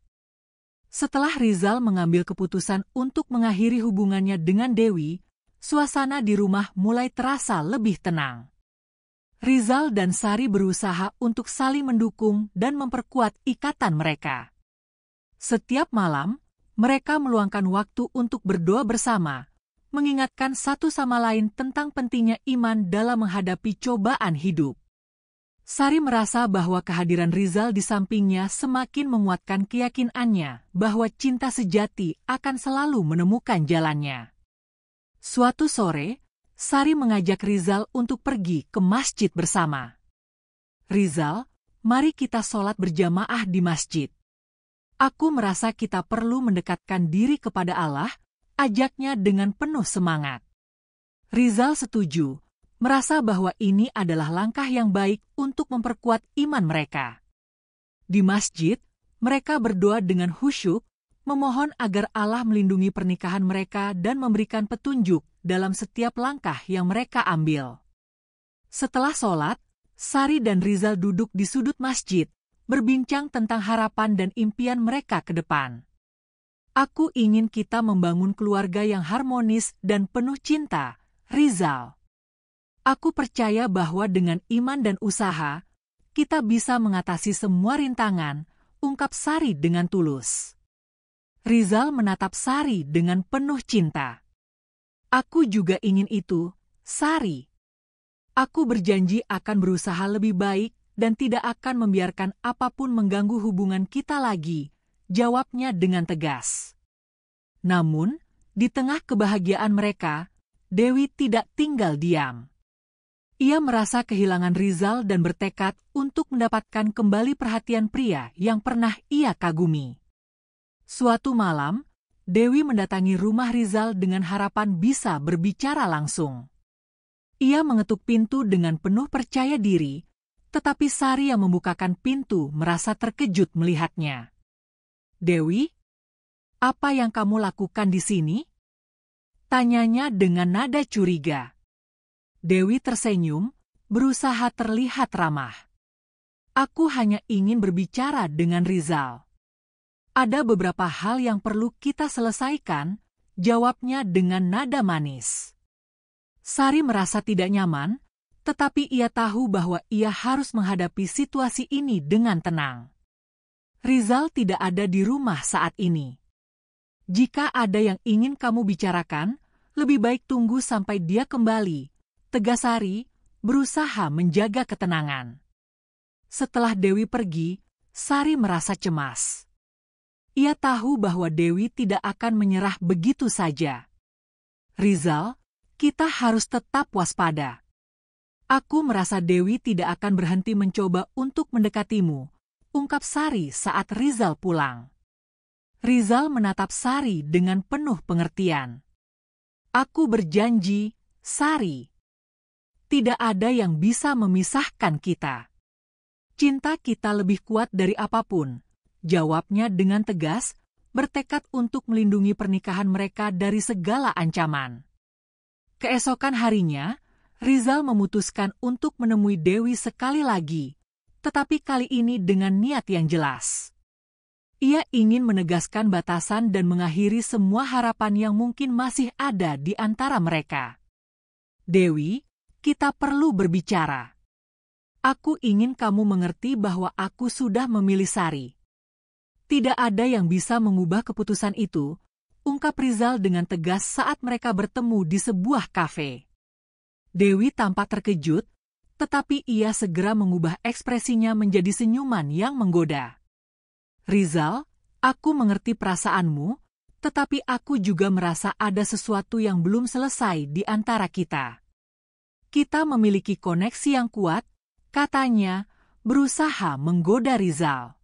Setelah Rizal mengambil keputusan untuk mengakhiri hubungannya dengan Dewi, suasana di rumah mulai terasa lebih tenang. Rizal dan Sari berusaha untuk saling mendukung dan memperkuat ikatan mereka. Setiap malam, mereka meluangkan waktu untuk berdoa bersama, mengingatkan satu sama lain tentang pentingnya iman dalam menghadapi cobaan hidup. Sari merasa bahwa kehadiran Rizal di sampingnya semakin menguatkan keyakinannya bahwa cinta sejati akan selalu menemukan jalannya. Suatu sore, Sari mengajak Rizal untuk pergi ke masjid bersama. "Rizal, mari kita sholat berjamaah di masjid. Aku merasa kita perlu mendekatkan diri kepada Allah," ajaknya dengan penuh semangat. Rizal setuju, merasa bahwa ini adalah langkah yang baik untuk memperkuat iman mereka. Di masjid, mereka berdoa dengan khusyuk, memohon agar Allah melindungi pernikahan mereka dan memberikan petunjuk dalam setiap langkah yang mereka ambil. Setelah sholat, Sari dan Rizal duduk di sudut masjid, berbincang tentang harapan dan impian mereka ke depan. "Aku ingin kita membangun keluarga yang harmonis dan penuh cinta, Rizal. Aku percaya bahwa dengan iman dan usaha, kita bisa mengatasi semua rintangan," ungkap Sari dengan tulus. Rizal menatap Sari dengan penuh cinta. "Aku juga ingin itu, Sari. Aku berjanji akan berusaha lebih baik dan tidak akan membiarkan apapun mengganggu hubungan kita lagi," jawabnya dengan tegas. Namun, di tengah kebahagiaan mereka, Dewi tidak tinggal diam. Ia merasa kehilangan Rizal dan bertekad untuk mendapatkan kembali perhatian pria yang pernah ia kagumi. Suatu malam, Dewi mendatangi rumah Rizal dengan harapan bisa berbicara langsung. Ia mengetuk pintu dengan penuh percaya diri, tetapi Sari yang membukakan pintu merasa terkejut melihatnya. "Dewi, apa yang kamu lakukan di sini?" tanyanya dengan nada curiga. Dewi tersenyum, berusaha terlihat ramah. "Aku hanya ingin berbicara dengan Rizal. Ada beberapa hal yang perlu kita selesaikan," jawabnya dengan nada manis. Sari merasa tidak nyaman, tetapi ia tahu bahwa ia harus menghadapi situasi ini dengan tenang. "Rizal tidak ada di rumah saat ini. Jika ada yang ingin kamu bicarakan, lebih baik tunggu sampai dia kembali," tegas Sari, berusaha menjaga ketenangan. Setelah Dewi pergi, Sari merasa cemas. Ia tahu bahwa Dewi tidak akan menyerah begitu saja. "Rizal, kita harus tetap waspada. Aku merasa Dewi tidak akan berhenti mencoba untuk mendekatimu," ungkap Sari saat Rizal pulang. Rizal menatap Sari dengan penuh pengertian. "Aku berjanji, Sari. Tidak ada yang bisa memisahkan kita. Cinta kita lebih kuat dari apapun," jawabnya dengan tegas, bertekad untuk melindungi pernikahan mereka dari segala ancaman. Keesokan harinya, Rizal memutuskan untuk menemui Dewi sekali lagi, tetapi kali ini dengan niat yang jelas. Ia ingin menegaskan batasan dan mengakhiri semua harapan yang mungkin masih ada di antara mereka. "Dewi, kita perlu berbicara. Aku ingin kamu mengerti bahwa aku sudah memilih Sari. Tidak ada yang bisa mengubah keputusan itu," ungkap Rizal dengan tegas saat mereka bertemu di sebuah kafe. Dewi tampak terkejut, tetapi ia segera mengubah ekspresinya menjadi senyuman yang menggoda. "Rizal, aku mengerti perasaanmu, tetapi aku juga merasa ada sesuatu yang belum selesai di antara kita. Kita memiliki koneksi yang kuat," katanya, berusaha menggoda Rizal.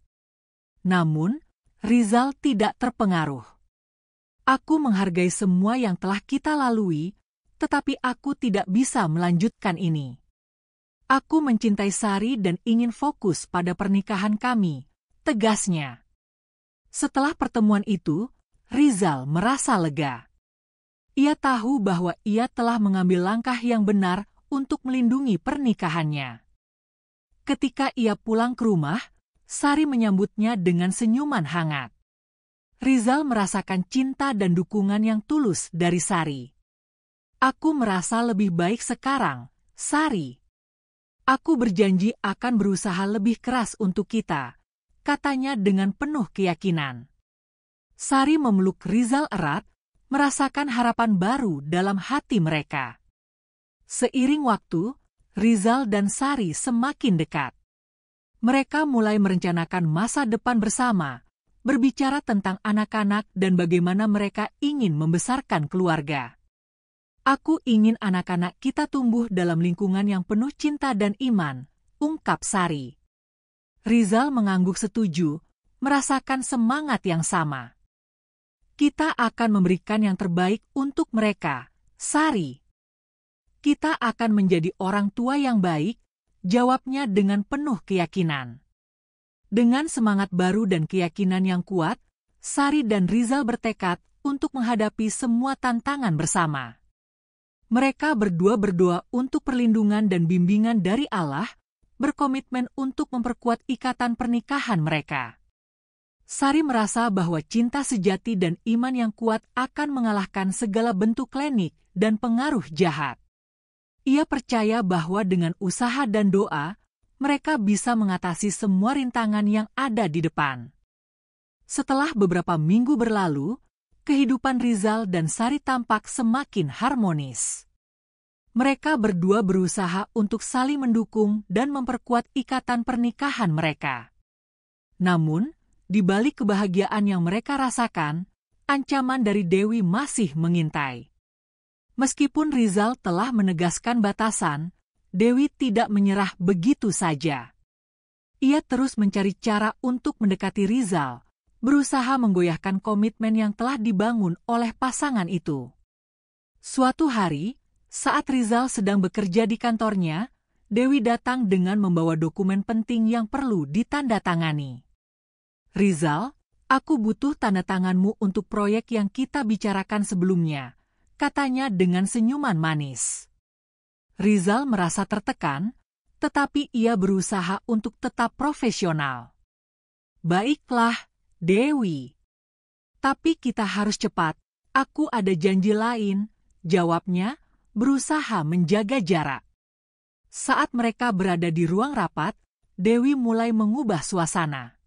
Namun, Rizal tidak terpengaruh. "Aku menghargai semua yang telah kita lalui, tetapi aku tidak bisa melanjutkan ini. Aku mencintai Sari dan ingin fokus pada pernikahan kami," tegasnya. Setelah pertemuan itu, Rizal merasa lega. Ia tahu bahwa ia telah mengambil langkah yang benar untuk melindungi pernikahannya. Ketika ia pulang ke rumah, Sari menyambutnya dengan senyuman hangat. Rizal merasakan cinta dan dukungan yang tulus dari Sari. "Aku merasa lebih baik sekarang, Sari. Aku berjanji akan berusaha lebih keras untuk kita, katanya dengan penuh keyakinan. Sari memeluk Rizal erat, merasakan harapan baru dalam hati mereka. Seiring waktu, Rizal dan Sari semakin dekat. Mereka mulai merencanakan masa depan bersama, berbicara tentang anak-anak dan bagaimana mereka ingin membesarkan keluarga. Aku ingin anak-anak kita tumbuh dalam lingkungan yang penuh cinta dan iman, ungkap Sari. Rizal mengangguk setuju, merasakan semangat yang sama. Kita akan memberikan yang terbaik untuk mereka, Sari. Kita akan menjadi orang tua yang baik, jawabnya dengan penuh keyakinan. Dengan semangat baru dan keyakinan yang kuat, Sari dan Rizal bertekad untuk menghadapi semua tantangan bersama. Mereka berdua berdoa untuk perlindungan dan bimbingan dari Allah, berkomitmen untuk memperkuat ikatan pernikahan mereka. Sari merasa bahwa cinta sejati dan iman yang kuat akan mengalahkan segala bentuk klinik dan pengaruh jahat. Ia percaya bahwa dengan usaha dan doa, mereka bisa mengatasi semua rintangan yang ada di depan. Setelah beberapa minggu berlalu, kehidupan Rizal dan Sari tampak semakin harmonis. Mereka berdua berusaha untuk saling mendukung dan memperkuat ikatan pernikahan mereka. Namun, di balik kebahagiaan yang mereka rasakan, ancaman dari Dewi masih mengintai. Meskipun Rizal telah menegaskan batasan, Dewi tidak menyerah begitu saja. Ia terus mencari cara untuk mendekati Rizal, berusaha menggoyahkan komitmen yang telah dibangun oleh pasangan itu. Suatu hari, saat Rizal sedang bekerja di kantornya, Dewi datang dengan membawa dokumen penting yang perlu ditandatangani. Rizal, aku butuh tanda tanganmu untuk proyek yang kita bicarakan sebelumnya, katanya dengan senyuman manis. Rizal merasa tertekan, tetapi ia berusaha untuk tetap profesional. Baiklah, Dewi. Tapi kita harus cepat, aku ada janji lain, jawabnya, berusaha menjaga jarak. Saat mereka berada di ruang rapat, Dewi mulai mengubah suasana.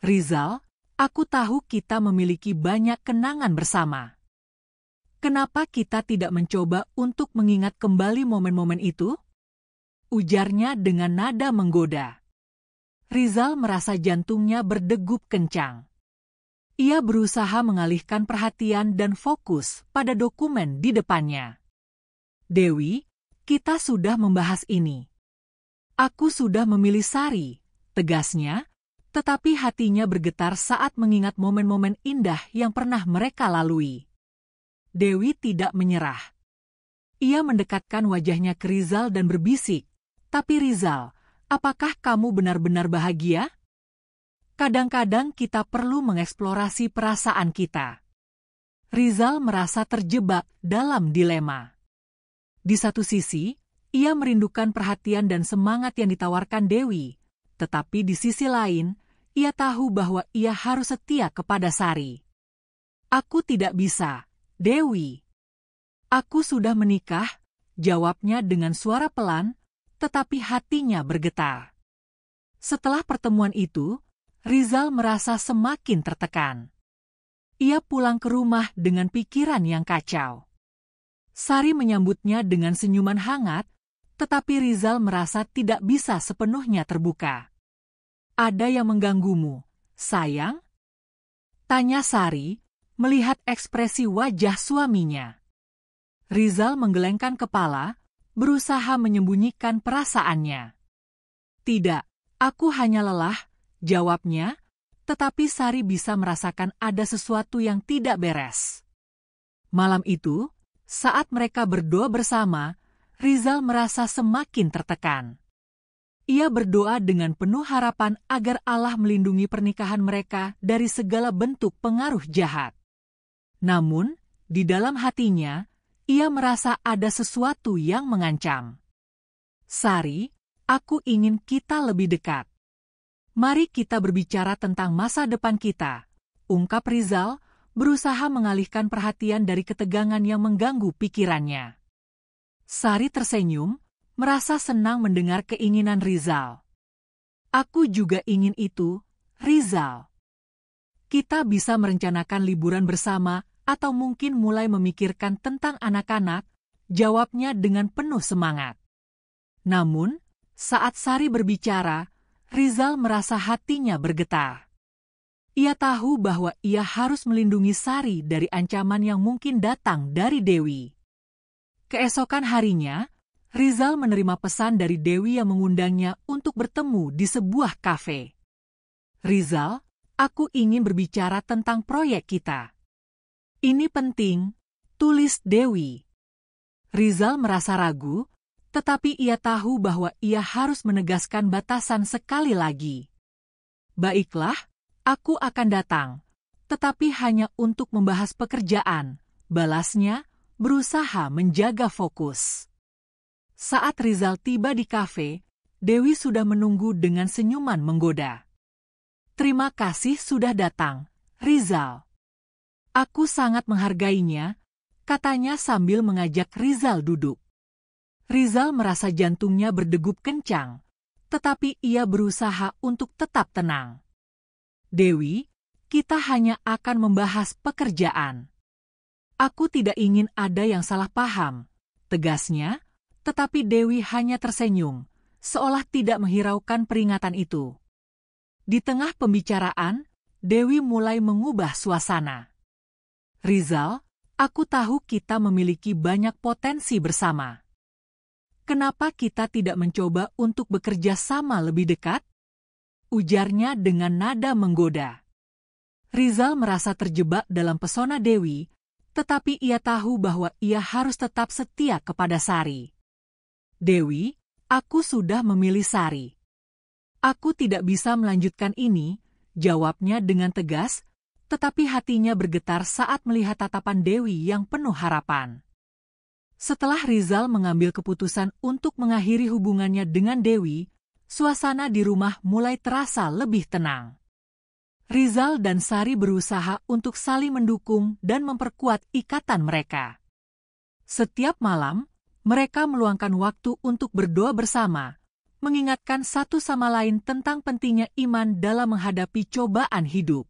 Rizal, aku tahu kita memiliki banyak kenangan bersama. Kenapa kita tidak mencoba untuk mengingat kembali momen-momen itu? Ujarnya dengan nada menggoda. Rizal merasa jantungnya berdegup kencang. Ia berusaha mengalihkan perhatian dan fokus pada dokumen di depannya. Dewi, kita sudah membahas ini. Aku sudah memilih Sari, tegasnya, tetapi hatinya bergetar saat mengingat momen-momen indah yang pernah mereka lalui. Dewi tidak menyerah. Ia mendekatkan wajahnya ke Rizal dan berbisik, "Tapi Rizal, apakah kamu benar-benar bahagia? Kadang-kadang kita perlu mengeksplorasi perasaan kita." Rizal merasa terjebak dalam dilema. Di satu sisi, ia merindukan perhatian dan semangat yang ditawarkan Dewi, tetapi di sisi lain, ia tahu bahwa ia harus setia kepada Sari. "Aku tidak bisa, Dewi. Aku sudah menikah," jawabnya dengan suara pelan, tetapi hatinya bergetar. Setelah pertemuan itu, Rizal merasa semakin tertekan. Ia pulang ke rumah dengan pikiran yang kacau. Sari menyambutnya dengan senyuman hangat, tetapi Rizal merasa tidak bisa sepenuhnya terbuka. "Ada yang mengganggumu, sayang?" tanya Sari, melihat ekspresi wajah suaminya. Rizal menggelengkan kepala, berusaha menyembunyikan perasaannya. "Tidak, aku hanya lelah," jawabnya, tetapi Sari bisa merasakan ada sesuatu yang tidak beres. Malam itu, saat mereka berdoa bersama, Rizal merasa semakin tertekan. Ia berdoa dengan penuh harapan agar Allah melindungi pernikahan mereka dari segala bentuk pengaruh jahat. Namun, di dalam hatinya, ia merasa ada sesuatu yang mengancam. "Sari, aku ingin kita lebih dekat. Mari kita berbicara tentang masa depan kita," ungkap Rizal, berusaha mengalihkan perhatian dari ketegangan yang mengganggu pikirannya. Sari tersenyum, merasa senang mendengar keinginan Rizal. Aku juga ingin itu, Rizal. Kita bisa merencanakan liburan bersama atau mungkin mulai memikirkan tentang anak-anak, jawabnya dengan penuh semangat. Namun, saat Sari berbicara, Rizal merasa hatinya bergetar. Ia tahu bahwa ia harus melindungi Sari dari ancaman yang mungkin datang dari Dewi. Keesokan harinya, Rizal menerima pesan dari Dewi yang mengundangnya untuk bertemu di sebuah kafe. Rizal, aku ingin berbicara tentang proyek kita. Ini penting, tulis Dewi. Rizal merasa ragu, tetapi ia tahu bahwa ia harus menegaskan batasan sekali lagi. Baiklah, aku akan datang, tetapi hanya untuk membahas pekerjaan, balasnya, berusaha menjaga fokus. Saat Rizal tiba di kafe, Dewi sudah menunggu dengan senyuman menggoda. Terima kasih sudah datang, Rizal. Aku sangat menghargainya, katanya sambil mengajak Rizal duduk. Rizal merasa jantungnya berdegup kencang, tetapi ia berusaha untuk tetap tenang. Dewi, kita hanya akan membahas pekerjaan. Aku tidak ingin ada yang salah paham, tegasnya, tetapi Dewi hanya tersenyum, seolah tidak menghiraukan peringatan itu. Di tengah pembicaraan, Dewi mulai mengubah suasana. Rizal, aku tahu kita memiliki banyak potensi bersama. Kenapa kita tidak mencoba untuk bekerja sama lebih dekat? Ujarnya dengan nada menggoda. Rizal merasa terjebak dalam pesona Dewi, tetapi ia tahu bahwa ia harus tetap setia kepada Sari. Dewi, aku sudah memilih Sari. Aku tidak bisa melanjutkan ini, jawabnya dengan tegas, tetapi hatinya bergetar saat melihat tatapan Dewi yang penuh harapan. Setelah Rizal mengambil keputusan untuk mengakhiri hubungannya dengan Dewi, suasana di rumah mulai terasa lebih tenang. Rizal dan Sari berusaha untuk saling mendukung dan memperkuat ikatan mereka. Setiap malam, mereka meluangkan waktu untuk berdoa bersama, mengingatkan satu sama lain tentang pentingnya iman dalam menghadapi cobaan hidup.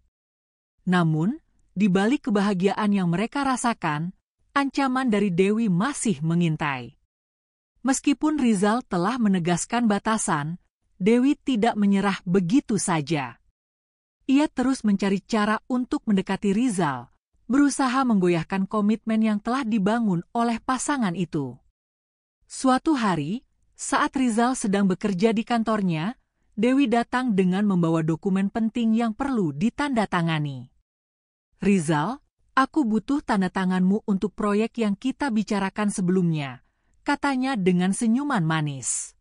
Namun, di balik kebahagiaan yang mereka rasakan, ancaman dari Dewi masih mengintai. Meskipun Rizal telah menegaskan batasan, Dewi tidak menyerah begitu saja. Ia terus mencari cara untuk mendekati Rizal, berusaha menggoyahkan komitmen yang telah dibangun oleh pasangan itu. Suatu hari, saat Rizal sedang bekerja di kantornya, Dewi datang dengan membawa dokumen penting yang perlu ditandatangani. Rizal, aku butuh tanda tanganmu untuk proyek yang kita bicarakan sebelumnya, katanya dengan senyuman manis.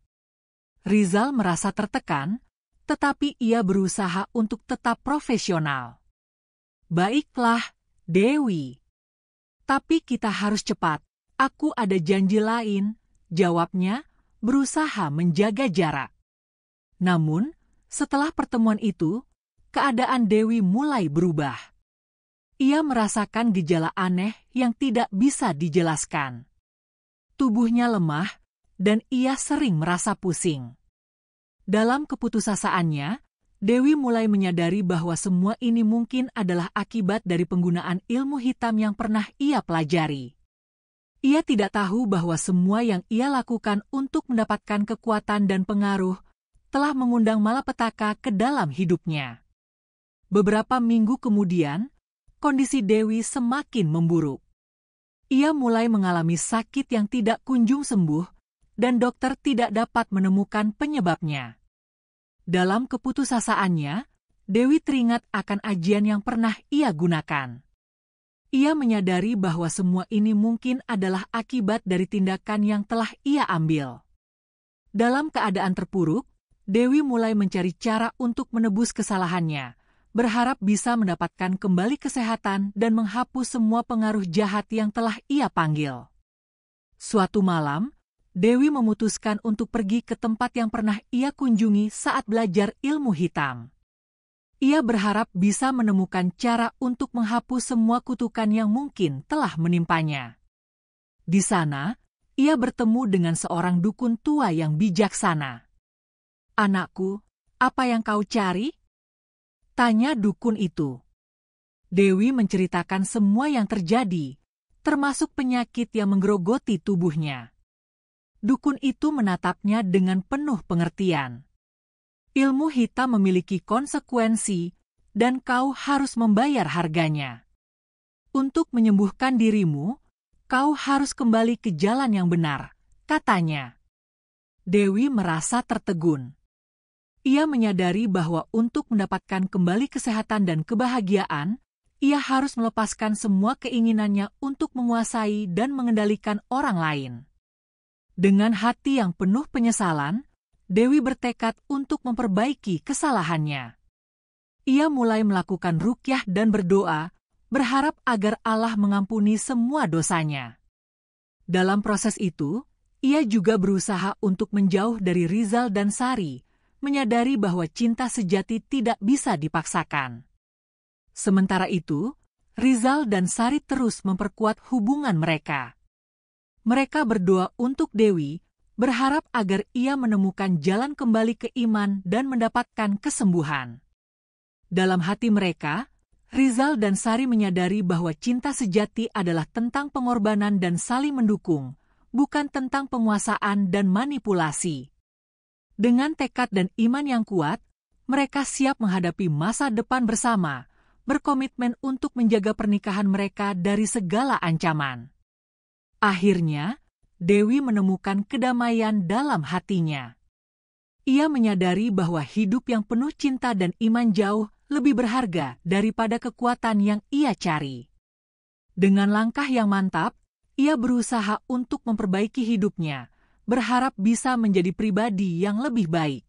Rizal merasa tertekan, tetapi ia berusaha untuk tetap profesional. Baiklah, Dewi. Tapi kita harus cepat, aku ada janji lain, jawabnya, berusaha menjaga jarak. Namun, setelah pertemuan itu, keadaan Dewi mulai berubah. Ia merasakan gejala aneh yang tidak bisa dijelaskan. Tubuhnya lemah, dan ia sering merasa pusing. Dalam keputusasaannya, Dewi mulai menyadari bahwa semua ini mungkin adalah akibat dari penggunaan ilmu hitam yang pernah ia pelajari. Ia tidak tahu bahwa semua yang ia lakukan untuk mendapatkan kekuatan dan pengaruh telah mengundang malapetaka ke dalam hidupnya. Beberapa minggu kemudian, kondisi Dewi semakin memburuk. Ia mulai mengalami sakit yang tidak kunjung sembuh, dan dokter tidak dapat menemukan penyebabnya. Dalam keputusasaannya, Dewi teringat akan ajian yang pernah ia gunakan. Ia menyadari bahwa semua ini mungkin adalah akibat dari tindakan yang telah ia ambil. Dalam keadaan terpuruk, Dewi mulai mencari cara untuk menebus kesalahannya, berharap bisa mendapatkan kembali kesehatan dan menghapus semua pengaruh jahat yang telah ia panggil. Suatu malam, Dewi memutuskan untuk pergi ke tempat yang pernah ia kunjungi saat belajar ilmu hitam. Ia berharap bisa menemukan cara untuk menghapus semua kutukan yang mungkin telah menimpanya. Di sana, ia bertemu dengan seorang dukun tua yang bijaksana. "Anakku, apa yang kau cari?" tanya dukun itu. Dewi menceritakan semua yang terjadi, termasuk penyakit yang menggerogoti tubuhnya. Dukun itu menatapnya dengan penuh pengertian. "Ilmu hitam memiliki konsekuensi, dan kau harus membayar harganya. Untuk menyembuhkan dirimu, kau harus kembali ke jalan yang benar," katanya. Dewi merasa tertegun. Ia menyadari bahwa untuk mendapatkan kembali kesehatan dan kebahagiaan, ia harus melepaskan semua keinginannya untuk menguasai dan mengendalikan orang lain. Dengan hati yang penuh penyesalan, Dewi bertekad untuk memperbaiki kesalahannya. Ia mulai melakukan ruqyah dan berdoa, berharap agar Allah mengampuni semua dosanya. Dalam proses itu, ia juga berusaha untuk menjauh dari Rizal dan Sari, menyadari bahwa cinta sejati tidak bisa dipaksakan. Sementara itu, Rizal dan Sari terus memperkuat hubungan mereka. Mereka berdoa untuk Dewi, berharap agar ia menemukan jalan kembali ke iman dan mendapatkan kesembuhan. Dalam hati mereka, Rizal dan Sari menyadari bahwa cinta sejati adalah tentang pengorbanan dan saling mendukung, bukan tentang penguasaan dan manipulasi. Dengan tekad dan iman yang kuat, mereka siap menghadapi masa depan bersama, berkomitmen untuk menjaga pernikahan mereka dari segala ancaman. Akhirnya, Dewi menemukan kedamaian dalam hatinya. Ia menyadari bahwa hidup yang penuh cinta dan iman jauh lebih berharga daripada kekuatan yang ia cari. Dengan langkah yang mantap, ia berusaha untuk memperbaiki hidupnya, berharap bisa menjadi pribadi yang lebih baik.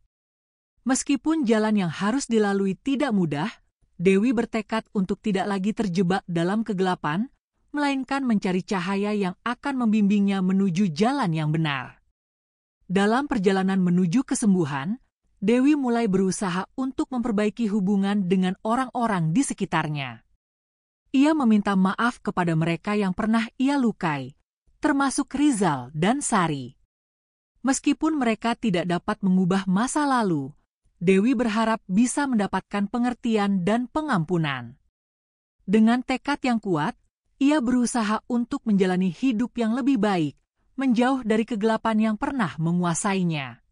Meskipun jalan yang harus dilalui tidak mudah, Dewi bertekad untuk tidak lagi terjebak dalam kegelapan, melainkan mencari cahaya yang akan membimbingnya menuju jalan yang benar. Dalam perjalanan menuju kesembuhan, Dewi mulai berusaha untuk memperbaiki hubungan dengan orang-orang di sekitarnya. Ia meminta maaf kepada mereka yang pernah ia lukai, termasuk Rizal dan Sari. Meskipun mereka tidak dapat mengubah masa lalu, Dewi berharap bisa mendapatkan pengertian dan pengampunan. Dengan tekad yang kuat, ia berusaha untuk menjalani hidup yang lebih baik, menjauh dari kegelapan yang pernah menguasainya.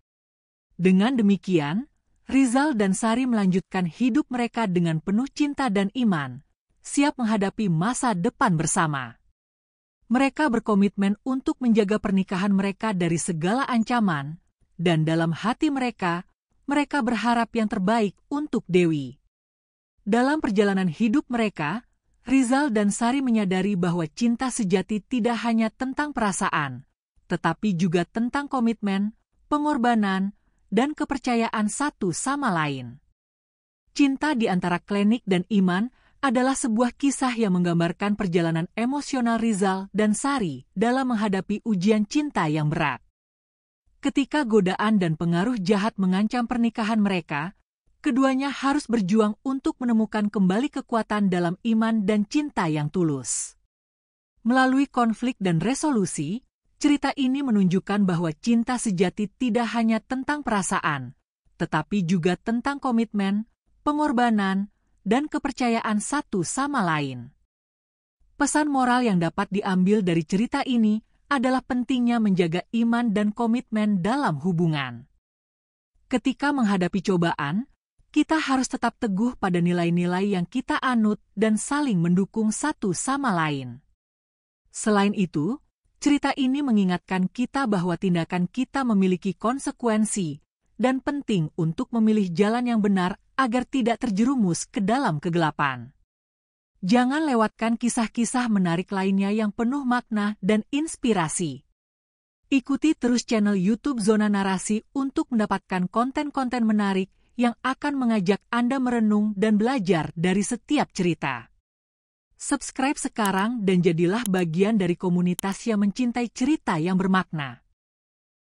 Dengan demikian, Rizal dan Sari melanjutkan hidup mereka dengan penuh cinta dan iman, siap menghadapi masa depan bersama. Mereka berkomitmen untuk menjaga pernikahan mereka dari segala ancaman, dan dalam hati mereka, mereka berharap yang terbaik untuk Dewi. Dalam perjalanan hidup mereka, Rizal dan Sari menyadari bahwa cinta sejati tidak hanya tentang perasaan, tetapi juga tentang komitmen, pengorbanan, dan kepercayaan satu sama lain. Cinta di antara klinik dan iman adalah sebuah kisah yang menggambarkan perjalanan emosional Rizal dan Sari dalam menghadapi ujian cinta yang berat. Ketika godaan dan pengaruh jahat mengancam pernikahan mereka, keduanya harus berjuang untuk menemukan kembali kekuatan dalam iman dan cinta yang tulus. Melalui konflik dan resolusi, cerita ini menunjukkan bahwa cinta sejati tidak hanya tentang perasaan, tetapi juga tentang komitmen, pengorbanan, dan kepercayaan satu sama lain. Pesan moral yang dapat diambil dari cerita ini adalah pentingnya menjaga iman dan komitmen dalam hubungan. Ketika menghadapi cobaan, kita harus tetap teguh pada nilai-nilai yang kita anut dan saling mendukung satu sama lain. Selain itu, cerita ini mengingatkan kita bahwa tindakan kita memiliki konsekuensi dan penting untuk memilih jalan yang benar agar tidak terjerumus ke dalam kegelapan. Jangan lewatkan kisah-kisah menarik lainnya yang penuh makna dan inspirasi. Ikuti terus channel YouTube Zona Narasi untuk mendapatkan konten-konten menarik yang akan mengajak Anda merenung dan belajar dari setiap cerita. Subscribe sekarang dan jadilah bagian dari komunitas yang mencintai cerita yang bermakna.